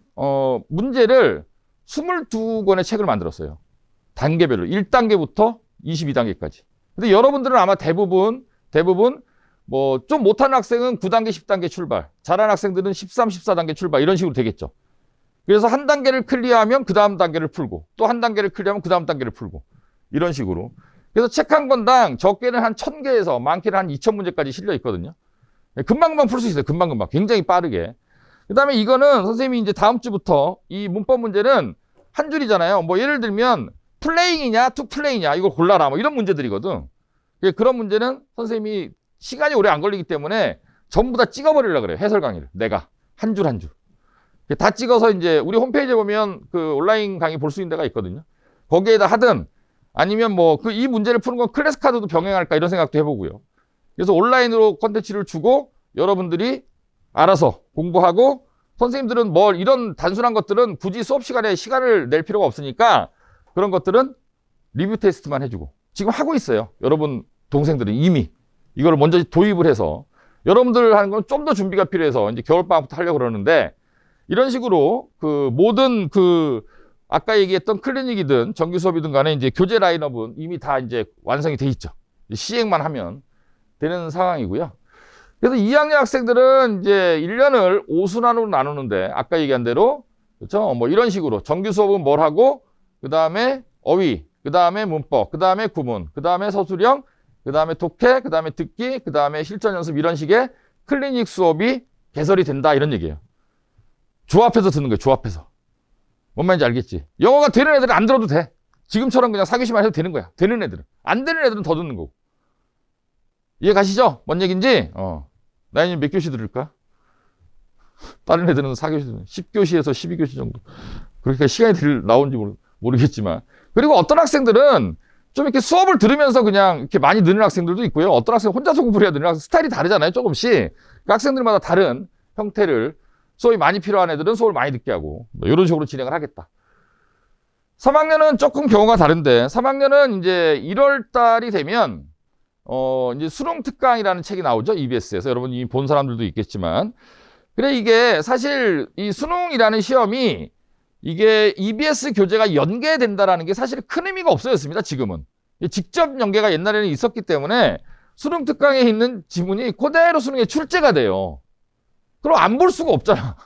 문제를 22권의 책을 만들었어요. 단계별로. 1단계부터 22단계까지. 근데 여러분들은 아마 대부분, 뭐, 좀 못하는 학생은 9단계, 10단계 출발. 잘하는 학생들은 13, 14단계 출발. 이런 식으로 되겠죠. 그래서 한 단계를 클리어하면 그 다음 단계를 풀고, 또 한 단계를 클리어하면 그 다음 단계를 풀고. 이런 식으로. 그래서 책 한 권당 적게는 한 1000개에서 많게는 한 2000문제까지 실려 있거든요. 금방금방 풀 수 있어요. 금방금방. 굉장히 빠르게. 그 다음에 이거는 선생님이 이제 다음 주부터 이 문법 문제는 한 줄이잖아요. 뭐 예를 들면 플레잉이냐 투 플레이냐 이걸 골라라 뭐 이런 문제들이거든. 그런 문제는 선생님이 시간이 오래 안 걸리기 때문에 전부 다 찍어버리려고 그래요. 해설 강의를. 내가 한 줄 한 줄. 다 찍어서 이제 우리 홈페이지에 보면 그 온라인 강의 볼 수 있는 데가 있거든요. 거기에다 하든 아니면 뭐 그 이 문제를 푸는 건 클래스 카드도 병행할까 이런 생각도 해보고요. 그래서 온라인으로 콘텐츠를 주고 여러분들이 알아서 공부하고 선생님들은 뭐 이런 단순한 것들은 굳이 수업 시간에 시간을 낼 필요가 없으니까 그런 것들은 리뷰 테스트만 해주고 지금 하고 있어요. 여러분 동생들은 이미 이걸 먼저 도입을 해서 여러분들 하는 건 좀 더 준비가 필요해서 이제 겨울방학부터 하려고 그러는데 이런 식으로 그 모든 그 아까 얘기했던 클리닉이든 정규 수업이든 간에 이제 교재 라인업은 이미 다 이제 완성이 돼 있죠. 시행만 하면 되는 상황이고요. 그래서 2학년 학생들은 이제 1년을 5순환으로 나누는데 아까 얘기한 대로 그렇죠? 뭐 이런 식으로 정규 수업은 뭘 하고 그 다음에 어휘, 그 다음에 문법, 그 다음에 구문, 그 다음에 서술형, 그 다음에 독해, 그 다음에 듣기, 그 다음에 실전 연습 이런 식의 클리닉 수업이 개설이 된다 이런 얘기예요. 조합해서 듣는 거예요. 조합해서. 뭔 말인지 알겠지? 영어가 되는 애들은 안 들어도 돼. 지금처럼 그냥 4교시만 해도 되는 거야. 되는 애들은. 안 되는 애들은 더 듣는 거고. 이해 가시죠? 뭔 얘기인지? 나연님 몇 교시 들을까? 다른 애들은 4교시, 10교시에서 12교시 정도. 그러니까 시간이 나온지 모르겠지만. 그리고 어떤 학생들은 좀 이렇게 수업을 들으면서 그냥 이렇게 많이 느는 학생들도 있고요. 어떤 학생은 혼자서 공부를 해야 되는 학생 스타일이 다르잖아요. 조금씩. 그 학생들마다 다른 형태를 수업이 많이 필요한 애들은 수업을 많이 듣게 하고 뭐 이런 식으로 진행을 하겠다. 3학년은 조금 경우가 다른데 3학년은 이제 1월 달이 되면 이제 수능 특강이라는 책이 나오죠. EBS에서 여러분 이미 본 사람들도 있겠지만 그래 이게 사실 이 수능이라는 시험이 이게 EBS 교재가 연계된다라는 게 사실 큰 의미가 없어졌습니다. 지금은 직접 연계가 옛날에는 있었기 때문에 수능 특강에 있는 지문이 그대로 수능에 출제가 돼요. 그럼 안 볼 수가 없잖아.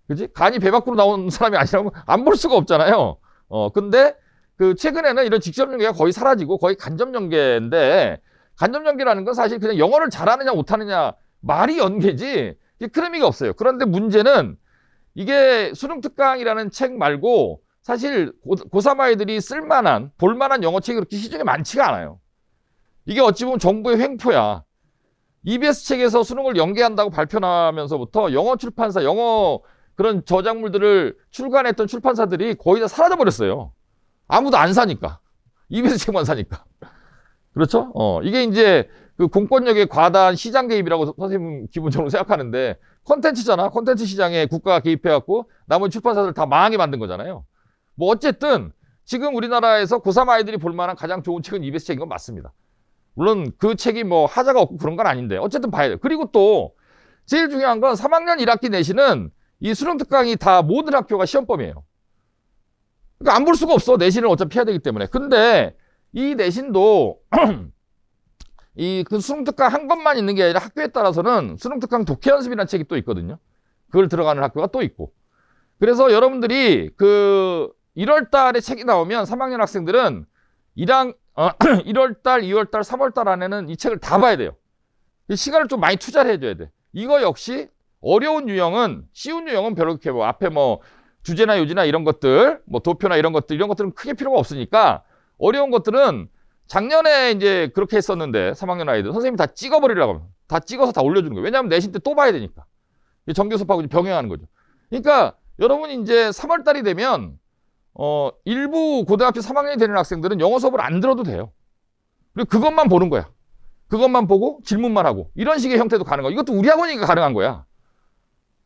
그지? 간이 배 밖으로 나온 사람이 아니라면 안 볼 수가 없잖아요. 근데 그 최근에는 이런 직접 연계가 거의 사라지고 거의 간접 연계인데 간접 연계라는 건 사실 그냥 영어를 잘하느냐 못하느냐 말이 연계지 큰 의미가 없어요. 그런데 문제는 이게 수능 특강이라는 책 말고 사실 고3 아이들이 쓸만한 볼만한 영어 책이 그렇게 시중에 많지가 않아요. 이게 어찌 보면 정부의 횡포야. EBS 책에서 수능을 연계한다고 발표하면서부터 영어 출판사, 영어 그런 저작물들을 출간했던 출판사들이 거의 다 사라져버렸어요. 아무도 안 사니까. EBS 책만 사니까. 그렇죠? 이게 이제 그 공권력의 과다한 시장 개입이라고 선생님 기본적으로 생각하는데 콘텐츠잖아. 콘텐츠 시장에 국가가 개입해갖고 나머지 출판사들 다 망하게 만든 거잖아요. 뭐 어쨌든 지금 우리나라에서 고3 아이들이 볼만한 가장 좋은 책은 EBS 책인 건 맞습니다. 물론 그 책이 뭐 하자가 없고 그런 건 아닌데 어쨌든 봐야 돼요. 그리고 또 제일 중요한 건 3학년 1학기 내신은 이 수능 특강이 다 모든 학교가 시험범이에요. 그러니까 안 볼 수가 없어. 내신을 어차피 해야 되기 때문에. 근데 이 내신도 이 그 수능 특강 한 것만 있는 게 아니라 학교에 따라서는 수능 특강 독해 연습이라는 책이 또 있거든요. 그걸 들어가는 학교가 또 있고. 그래서 여러분들이 그 1월 달에 책이 나오면 3학년 학생들은 1월 달, 2월 달, 3월 달 안에는 이 책을 다 봐야 돼요. 시간을 좀 많이 투자를 해줘야 돼. 이거 역시 어려운 유형은 쉬운 유형은 별로 그렇게 뭐 앞에 뭐 주제나 요지나 이런 것들, 뭐 도표나 이런 것들은 크게 필요가 없으니까 어려운 것들은 작년에 이제 그렇게 했었는데 3학년 아이들 선생님이 다 찍어버리려고 합니다. 다 찍어서 다 올려주는 거예요. 왜냐하면 내신 때 또 봐야 되니까. 정규 수업하고 병행하는 거죠. 그러니까 여러분이 이제 3월 달이 되면 일부 고등학교 3학년이 되는 학생들은 영어 수업을 안 들어도 돼요. 그리고 그것만 보는 거야. 그것만 보고 질문만 하고 이런 식의 형태도 가능하고 이것도 우리 학원이니까 가능한 거야.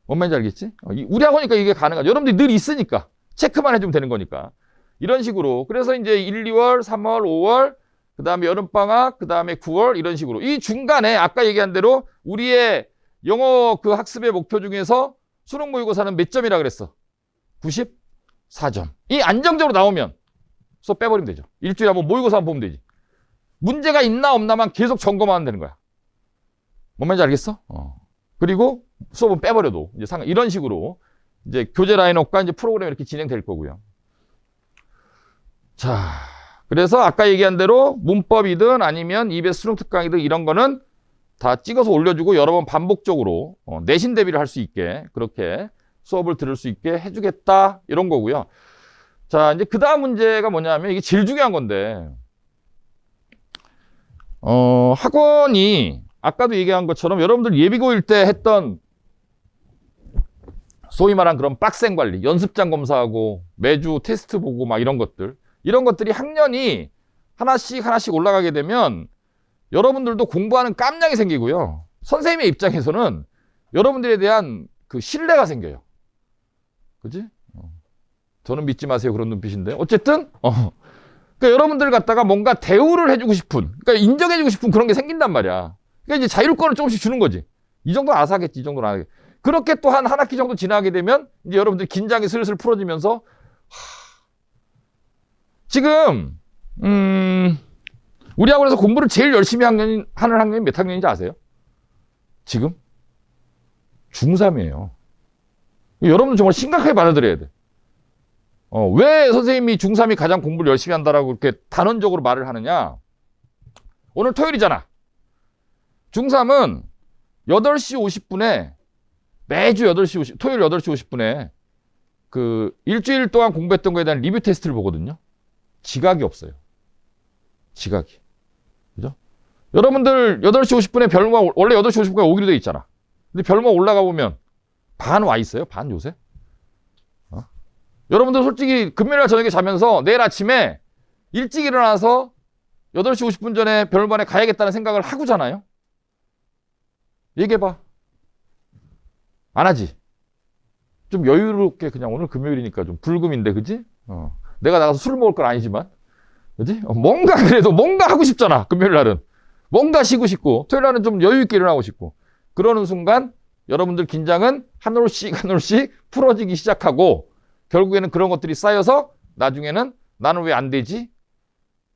뭔 말인지 알겠지? 우리 학원이니까 이게 가능하죠. 여러분들이 늘 있으니까 체크만 해주면 되는 거니까 이런 식으로. 그래서 이제 1, 2월, 3월, 5월 그 다음에 여름방학, 그 다음에 9월 이런 식으로 이 중간에 아까 얘기한 대로 우리의 영어 그 학습의 목표 중에서 수능 모의고사는 몇 점이라 그랬어? 94점. 이 안정적으로 나오면 수업 빼버리면 되죠. 일주일에 한번 모의고사 한번 보면 되지. 문제가 있나 없나만 계속 점검하면 되는 거야. 뭔 말인지 알겠어? 그리고 수업은 빼버려도 이제 이런 식으로 이제 교재 라인업과 이제 프로그램이 이렇게 진행될 거고요. 자, 그래서 아까 얘기한 대로 문법이든 아니면 EBS 수능 특강이든 이런 거는 다 찍어서 올려주고 여러 번 반복적으로 내신 대비를 할 수 있게 그렇게 수업을 들을 수 있게 해주겠다 이런 거고요. 자, 이제 그 다음 문제가 뭐냐면 이게 제일 중요한 건데 학원이 아까도 얘기한 것처럼 여러분들 예비고일 때 했던 소위 말한 그런 빡센 관리, 연습장 검사하고 매주 테스트 보고 막 이런 것들이 학년이 하나씩 올라가게 되면 여러분들도 공부하는 깜냥이 생기고요. 선생님의 입장에서는 여러분들에 대한 그 신뢰가 생겨요. 그지? 저는 믿지 마세요. 그런 눈빛인데. 어쨌든, 그러니까 여러분들 갖다가 뭔가 대우를 해주고 싶은, 그러니까 인정해주고 싶은 그런 게 생긴단 말이야. 그러니까 이제 자율권을 조금씩 주는 거지. 이 정도는 알아서 하겠지. 이 정도는 안 하겠지. 그렇게 또 한 학기 정도 지나게 되면 이제 여러분들 긴장이 슬슬 풀어지면서 지금 우리 학원에서 공부를 제일 열심히 하는 학년이 몇 학년인지 아세요? 지금? 중3이에요. 여러분들 정말 심각하게 받아들여야 돼. 왜 선생님이 중3이 가장 공부를 열심히 한다라고 이렇게 단언적으로 말을 하느냐? 오늘 토요일이잖아. 중3은 8시 50분에 매주 8시 50, 토요일 8시 50분에 그 일주일 동안 공부했던 거에 대한 리뷰 테스트를 보거든요. 지각이 없어요. 지각이. 그죠? 여러분들 8시 50분에 별모가 원래 8시 50분에 오기로 돼 있잖아. 근데 별모 올라가 보면 반 와 있어요. 반 요새. 여러분들 솔직히 금요일 저녁에 자면서 내일 아침에 일찍 일어나서 8시 50분 전에 별반에 가야겠다는 생각을 하고 자나요? 얘기해봐. 안 하지? 좀 여유롭게 그냥 오늘 금요일이니까 좀 불금인데, 그지? 내가 나가서 술 먹을 건 아니지만, 그지? 뭔가 그래도 뭔가 하고 싶잖아, 금요일 날은. 뭔가 쉬고 싶고, 토요일 날은 좀 여유있게 일어나고 싶고. 그러는 순간 여러분들 긴장은 한 올씩 풀어지기 시작하고, 결국에는 그런 것들이 쌓여서 나중에는 나는 왜 안 되지?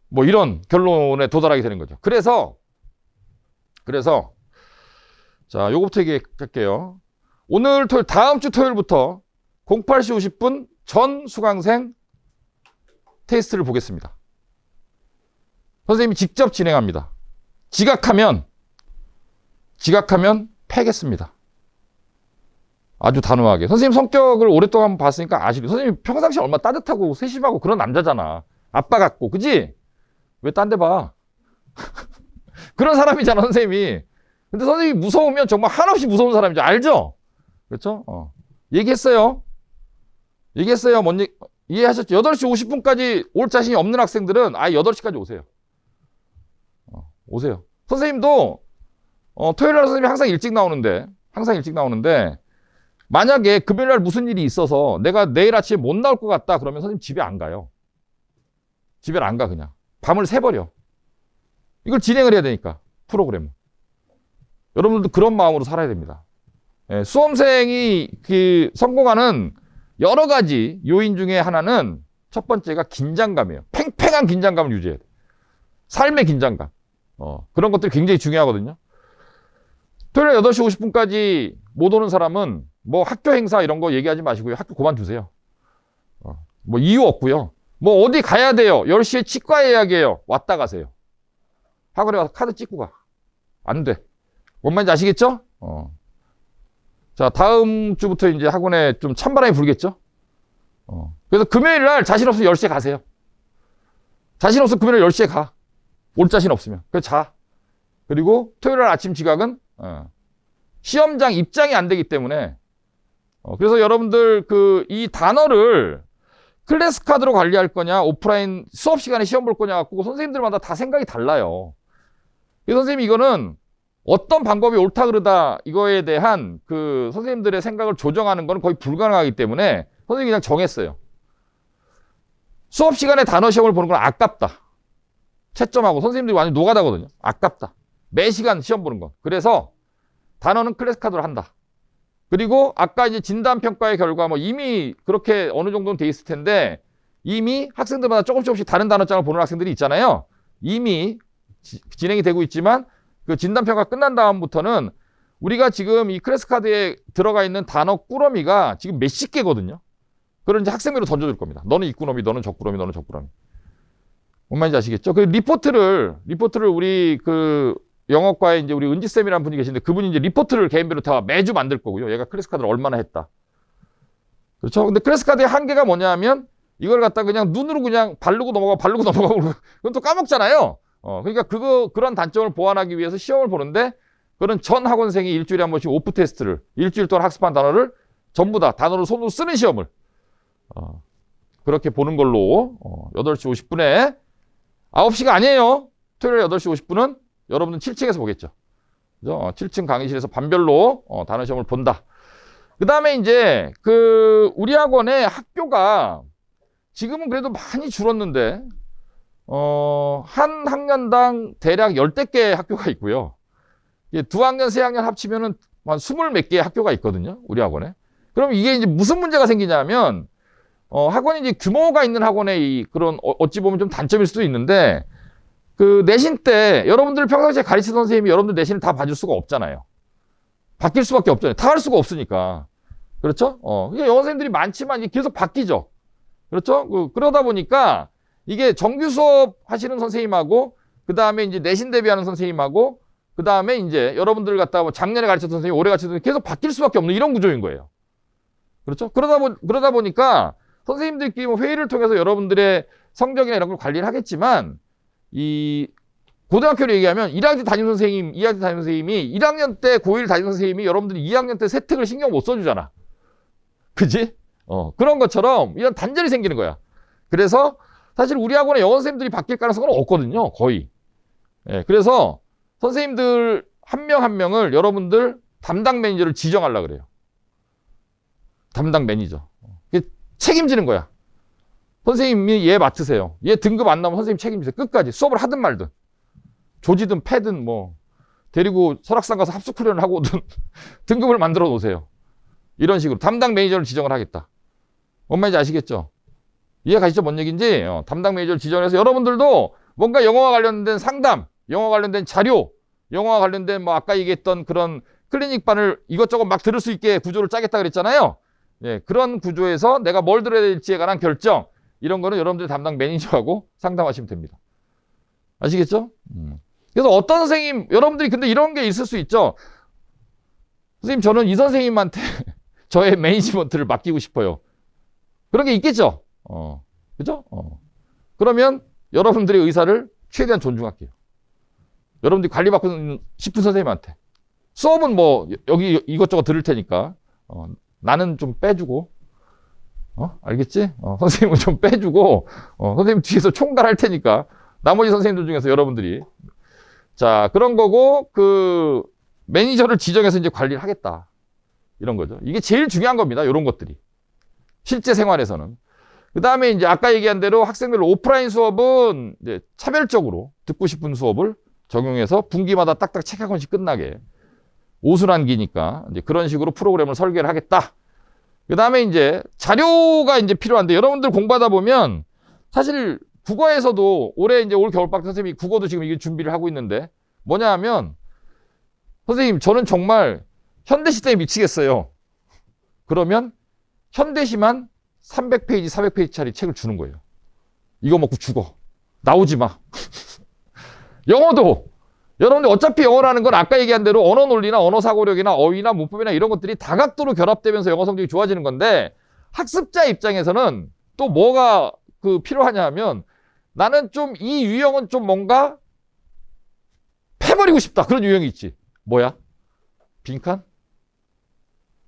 뭐 이런 결론에 도달하게 되는 거죠. 그래서 자, 요거부터 얘기할게요. 오늘 토요일, 다음 주 토요일부터 08시 50분 전 수강생 테스트를 보겠습니다. 선생님이 직접 진행합니다. 지각하면 패겠습니다. 아주 단호하게. 선생님 성격을 오랫동안 봤으니까 아시죠? 선생님 평상시에 얼마나 따뜻하고 세심하고 그런 남자잖아. 아빠 같고, 그지? 왜 딴 데 봐? 그런 사람이잖아, 선생님이. 근데 선생님이 무서우면 정말 한없이 무서운 사람이죠. 알죠? 그렇죠? 얘기했어요. 뭔 얘기, 이해하셨죠? 8시 50분까지 올 자신이 없는 학생들은 아예 8시까지 오세요. 오세요. 선생님도, 토요일 날 선생님이 항상 일찍 나오는데, 만약에 금요일 날 무슨 일이 있어서 내가 내일 아침에 못 나올 것 같다 그러면 선생님 집에 안 가요. 집에 안 가, 그냥. 밤을 새버려. 이걸 진행을 해야 되니까, 프로그램을. 여러분들도 그런 마음으로 살아야 됩니다. 예, 수험생이 성공하는 여러 가지 요인 중에 하나는 첫 번째가 긴장감이에요. 팽팽한 긴장감을 유지해야 돼. 삶의 긴장감. 그런 것들이 굉장히 중요하거든요. 토요일 8시 50분까지 못 오는 사람은 뭐 학교 행사 이런 거 얘기하지 마시고요. 학교 그만두세요. 뭐 이유 없고요. 뭐 어디 가야 돼요. 10시에 치과 예약이에요. 왔다 가세요. 학원에 와서 카드 찍고 가. 안 돼. 뭔 말인지 아시겠죠? 자, 다음 주부터 이제 학원에 좀 찬바람이 불겠죠? 그래서 금요일 날 자신 없으면 10시에 가세요. 자신 없으면 금요일 10시에 가. 올 자신 없으면. 그래서 자. 그리고 토요일 날 아침 지각은 시험장 입장이 안 되기 때문에 그래서 여러분들 이 단어를 클래스 카드로 관리할 거냐, 오프라인 수업 시간에 시험 볼 거냐 갖고 선생님들마다 다 생각이 달라요. 그래서 선생님이 이거는 어떤 방법이 옳다 그르다 이거에 대한 선생님들의 생각을 조정하는 건 거의 불가능하기 때문에 선생님이 그냥 정했어요. 수업 시간에 단어 시험을 보는 건 아깝다. 채점하고 선생님들이 완전 노가다거든요. 아깝다. 매 시간 시험 보는 건. 그래서 단어는 클래스 카드로 한다. 그리고 아까 이제 진단평가의 결과 뭐 이미 그렇게 어느 정도는 돼 있을 텐데 이미 학생들마다 조금씩 다른 단어장을 보는 학생들이 있잖아요. 이미 진행이 되고 있지만 그 진단평가 끝난 다음부터는 우리가 지금 이 클래스 카드에 들어가 있는 단어 꾸러미가 지금 몇십 개거든요. 그걸 이제 학생별로 던져줄 겁니다. 너는 이 꾸러미, 너는 저 꾸러미, 너는 저 꾸러미. 뭔 말인지 아시겠죠? 그 리포트를 우리 그 영어과에 이제 우리 은지쌤이라는 분이 계신데 그분이 이제 리포트를 개인별로 다 매주 만들 거고요. 얘가 클래스카드를 얼마나 했다. 그렇죠? 근데 클래스카드의 한계가 뭐냐 면 이걸 갖다 그냥 눈으로 그냥 바르고 넘어가고 그건 또 까먹잖아요. 그러니까 그런 단점을 보완하기 위해서 시험을 보는데 그런 전 학원생이 일주일에 한 번씩 오프 테스트를 일주일 동안 학습한 단어를 전부 다 단어를 손으로 쓰는 시험을 그렇게 보는 걸로 8시 50분에 9시가 아니에요. 토요일 8시 50분은 여러분은 7층에서 보겠죠. 그죠? 7층 강의실에서 반별로 단어 시험을 본다. 그 다음에 이제 우리 학원의 학교가 지금은 그래도 많이 줄었는데 한 학년당 대략 10대 개 학교가 있고요. 두 학년, 세 학년 합치면은 한 20 몇 개의 학교가 있거든요. 우리 학원에. 그럼 이게 이제 무슨 문제가 생기냐면 학원이 이제 규모가 있는 학원의 그런 어찌 보면 좀 단점일 수도 있는데 그 내신 때 여러분들 평상시에 가르치던 선생님이 여러분들 내신을 다 봐줄 수가 없잖아요. 바뀔 수밖에 없잖아요. 다 할 수가 없으니까. 그렇죠? 그러니까 영어 선생님들이 많지만 이게 계속 바뀌죠. 그렇죠? 그러다 보니까 이게 정규 수업 하시는 선생님하고 그 다음에 이제 내신 대비하는 선생님하고 그 다음에 이제 여러분들 갖다 뭐 작년에 가르쳤던 선생님, 올해 가르쳤던 선생님 계속 바뀔 수밖에 없는 이런 구조인 거예요. 그렇죠? 그러다 보니까 선생님들끼리 뭐 회의를 통해서 여러분들의 성적이나 이런 걸 관리를 하겠지만 이 고등학교를 얘기하면 1학년 담임 선생님, 2학년 담임 선생님이 1학년 때 고1 담임 선생님이 여러분들이 2학년 때 세특을 신경 못 써주잖아. 그지? 그런 것처럼 이런 단절이 생기는 거야. 그래서 사실 우리 학원의 영어 선생님들이 바뀔 가능성은 없거든요. 거의. 예, 그래서 선생님들 한 명 한 명을 여러분들 담당 매니저를 지정하려고 그래요. 담당 매니저. 책임지는 거야. 선생님이 얘 맡으세요. 얘 등급 안 나오면 선생님 책임지세요. 끝까지 수업을 하든 말든 조지든 패든 뭐 데리고 설악산 가서 합숙훈련을 하고 오든 등급을 만들어 놓으세요. 이런 식으로 담당 매니저를 지정을 하겠다. 뭔 말인지 아시겠죠? 이해 가시죠? 뭔 얘기인지. 담당 매니저를 지정해서 여러분들도 뭔가 영어와 관련된 상담, 영어와 관련된 자료, 영어와 관련된 뭐 아까 얘기했던 그런 클리닉반을 이것저것 막 들을 수 있게 구조를 짜겠다 그랬잖아요. 예, 그런 구조에서 내가 뭘 들어야 될지에 관한 결정, 이런 거는 여러분들 담당 매니저하고 상담하시면 됩니다. 아시겠죠? 그래서 어떤 선생님, 여러분들이 근데 이런 게 있을 수 있죠. 선생님, 저는 이 선생님한테 저의 매니지먼트를 맡기고 싶어요. 그런 게 있겠죠? 그죠? 그러면 여러분들의 의사를 최대한 존중할게요. 여러분들이 관리받고 싶은 선생님한테. 수업은 뭐, 여기 이것저것 들을 테니까, 나는 좀 빼주고, 알겠지? 선생님은 좀 빼주고, 선생님 뒤에서 총괄할 테니까, 나머지 선생님들 중에서 여러분들이. 자, 그런 거고, 매니저를 지정해서 이제 관리를 하겠다. 이런 거죠. 이게 제일 중요한 겁니다. 이런 것들이. 실제 생활에서는. 그 다음에 이제 아까 얘기한 대로 학생들 오프라인 수업은 이제 차별적으로 듣고 싶은 수업을 적용해서 분기마다 딱딱 책 한 권씩 끝나게. 오순환기니까 이제 그런 식으로 프로그램을 설계를 하겠다. 그 다음에 이제 자료가 이제 필요한데 여러분들 공부하다 보면 사실 국어에서도 올해 이제 올 겨울방학 선생님이 국어도 지금 이게 준비를 하고 있는데 뭐냐 하면 선생님 저는 정말 현대시 때문에 미치겠어요. 그러면 현대시만 300페이지, 400페이지짜리 책을 주는 거예요. 이거 먹고 죽어. 나오지 마. 영어도 여러분들 어차피 영어라는 건 아까 얘기한 대로 언어 논리나 언어 사고력이나 어휘나 문법이나 이런 것들이 다각도로 결합되면서 영어 성적이 좋아지는 건데 학습자 입장에서는 또 뭐가 필요하냐 하면 나는 좀 이 유형은 좀 뭔가 패버리고 싶다. 그런 유형이 있지. 뭐야? 빈칸?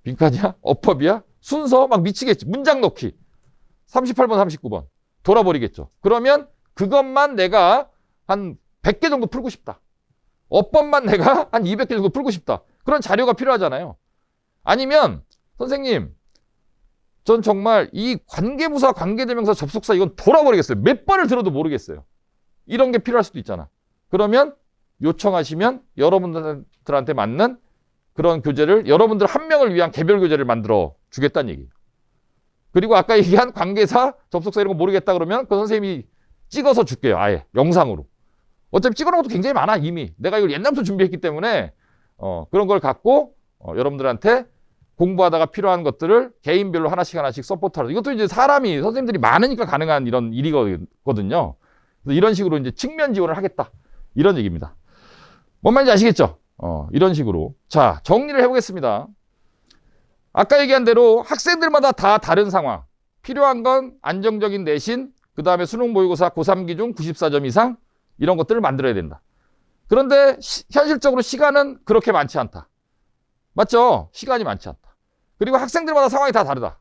빈칸이야? 어법이야? 순서? 막 미치겠지. 문장 넣기. 38번, 39번. 돌아버리겠죠. 그러면 그것만 내가 한 100개 정도 풀고 싶다. 어법만 내가 한 200개 정도 풀고 싶다. 그런 자료가 필요하잖아요. 아니면 선생님 전 정말 이 관계부사, 관계대명사, 접속사 이건 돌아버리겠어요. 몇 번을 들어도 모르겠어요. 이런 게 필요할 수도 있잖아. 그러면 요청하시면 여러분들한테 맞는 그런 교재를 여러분들 한 명을 위한 개별 교재를 만들어 주겠다는 얘기예요. 그리고 아까 얘기한 관계사, 접속사 이런 거 모르겠다 그러면 그 선생님이 찍어서 줄게요. 아예 영상으로. 어차피 찍어놓은 것도 굉장히 많아 이미. 내가 이걸 옛날부터 준비했기 때문에 그런 걸 갖고 여러분들한테 공부하다가 필요한 것들을 개인별로 하나씩 서포트하라. 이것도 이제 사람이 선생님들이 많으니까 가능한 이런 일이거든요. 그래서 이런 식으로 이제 측면 지원을 하겠다. 이런 얘기입니다. 뭔 말인지 아시겠죠? 이런 식으로. 자, 정리를 해보겠습니다. 아까 얘기한 대로 학생들마다 다 다른 상황. 필요한 건 안정적인 내신, 그 다음에 수능 모의고사 고3 기준 94점 이상 이런 것들을 만들어야 된다. 그런데 현실적으로 시간은 그렇게 많지 않다. 맞죠? 시간이 많지 않다. 그리고 학생들마다 상황이 다 다르다.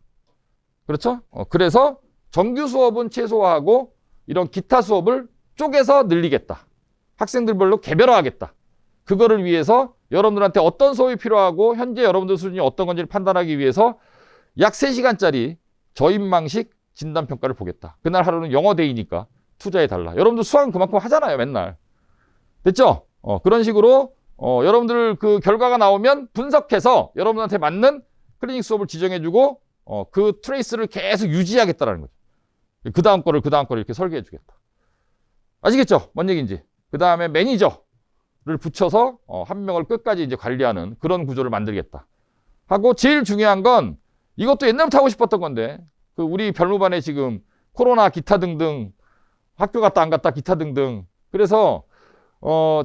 그렇죠? 그래서 정규 수업은 최소화하고 이런 기타 수업을 쪼개서 늘리겠다. 학생들별로 개별화하겠다. 그거를 위해서 여러분들한테 어떤 수업이 필요하고 현재 여러분들 수준이 어떤 건지를 판단하기 위해서 약 3시간짜리 저인망식 진단평가를 보겠다. 그날 하루는 영어데이니까 투자해달라. 여러분들 수학은 그만큼 하잖아요, 맨날. 됐죠? 그런 식으로 여러분들 그 결과가 나오면 분석해서 여러분한테 맞는 클리닉 수업을 지정해주고 그 트레이스를 계속 유지하겠다라는 거죠. 그 다음 거를 이렇게 설계해주겠다. 아시겠죠? 뭔 얘기인지. 그 다음에 매니저를 붙여서 한 명을 끝까지 이제 관리하는 그런 구조를 만들겠다. 하고 제일 중요한 건 이것도 옛날부터 하고 싶었던 건데 그 우리 별무반에 지금 코로나 기타 등등 학교 갔다 안 갔다 기타 등등 그래서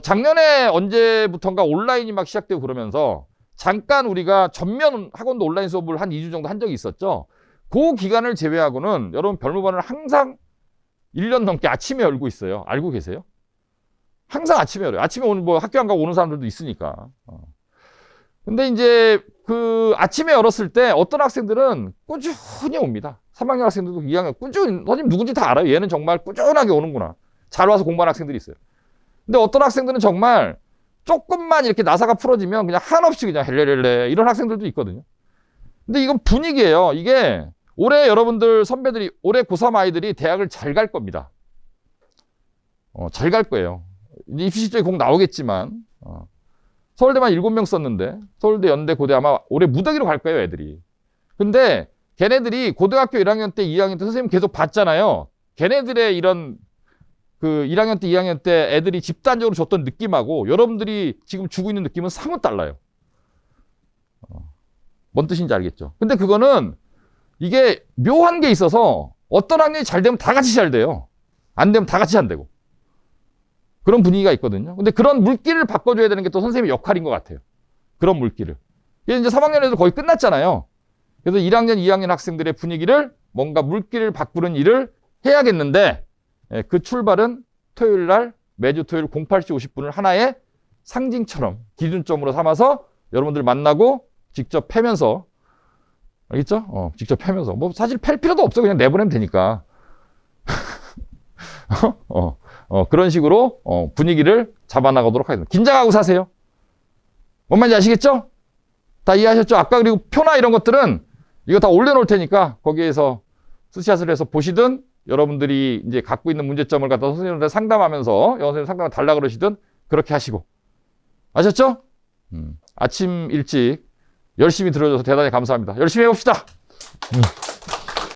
작년에 언제부턴가 온라인이 막 시작되고 그러면서 잠깐 우리가 전면 학원도 온라인 수업을 한 2주 정도 한 적이 있었죠. 그 기간을 제외하고는 여러분 별무반을 항상 1년 넘게 아침에 열고 있어요. 알고 계세요? 항상 아침에 열어요. 아침에 오는 뭐 학교 안 가고 오는 사람들도 있으니까. 근데 이제 그 아침에 열었을 때 어떤 학생들은 꾸준히 옵니다. 3학년 학생들도 2학년 꾸준히 선생님 누군지 다 알아요. 얘는 정말 꾸준하게 오는구나. 잘 와서 공부하는 학생들이 있어요. 근데 어떤 학생들은 정말 조금만 이렇게 나사가 풀어지면 그냥 한없이 그냥 헬레렐레 이런 학생들도 있거든요. 근데 이건 분위기예요. 이게 올해 여러분들 선배들이 올해 고3 아이들이 대학을 잘 갈 겁니다. 잘 갈 거예요. 입시 실적이 꼭 나오겠지만 서울대만 7명 썼는데 서울대, 연대, 고대 아마 올해 무더기로 갈 거예요, 애들이. 근데 걔네들이 고등학교 1학년 때, 2학년 때 선생님 계속 봤잖아요. 걔네들의 이런 그 1학년 때, 2학년 때 애들이 집단적으로 줬던 느낌하고 여러분들이 지금 주고 있는 느낌은 사뭇 달라요. 뭔 뜻인지 알겠죠? 근데 그거는 이게 묘한 게 있어서 어떤 학년이 잘 되면 다 같이 잘 돼요. 안 되면 다 같이 안 되고. 그런 분위기가 있거든요. 근데 그런 물기를 바꿔줘야 되는 게 또 선생님의 역할인 것 같아요. 그런 물기를. 이제 3학년에도 거의 끝났잖아요. 그래서 1학년, 2학년 학생들의 분위기를 뭔가 물기를 바꾸는 일을 해야겠는데 그 출발은 토요일 날 매주 토요일 08시 50분을 하나의 상징처럼 기준점으로 삼아서 여러분들 만나고 직접 패면서 알겠죠? 직접 패면서 뭐 사실 팰 필요도 없어. 그냥 내보내면 되니까. 그런 식으로 분위기를 잡아나가도록 하겠습니다. 긴장하고 사세요. 뭔 말인지 아시겠죠? 다 이해하셨죠? 아까 그리고 표나 이런 것들은 이거 다 올려놓을 테니까 거기에서 스샷을 해서 보시든 여러분들이 이제 갖고 있는 문제점을 갖다 선생님한테 상담하면서 영어 선생님 상담을 달라 그러시든 그렇게 하시고. 아셨죠? 아침 일찍 열심히 들어줘서 대단히 감사합니다. 열심히 해봅시다.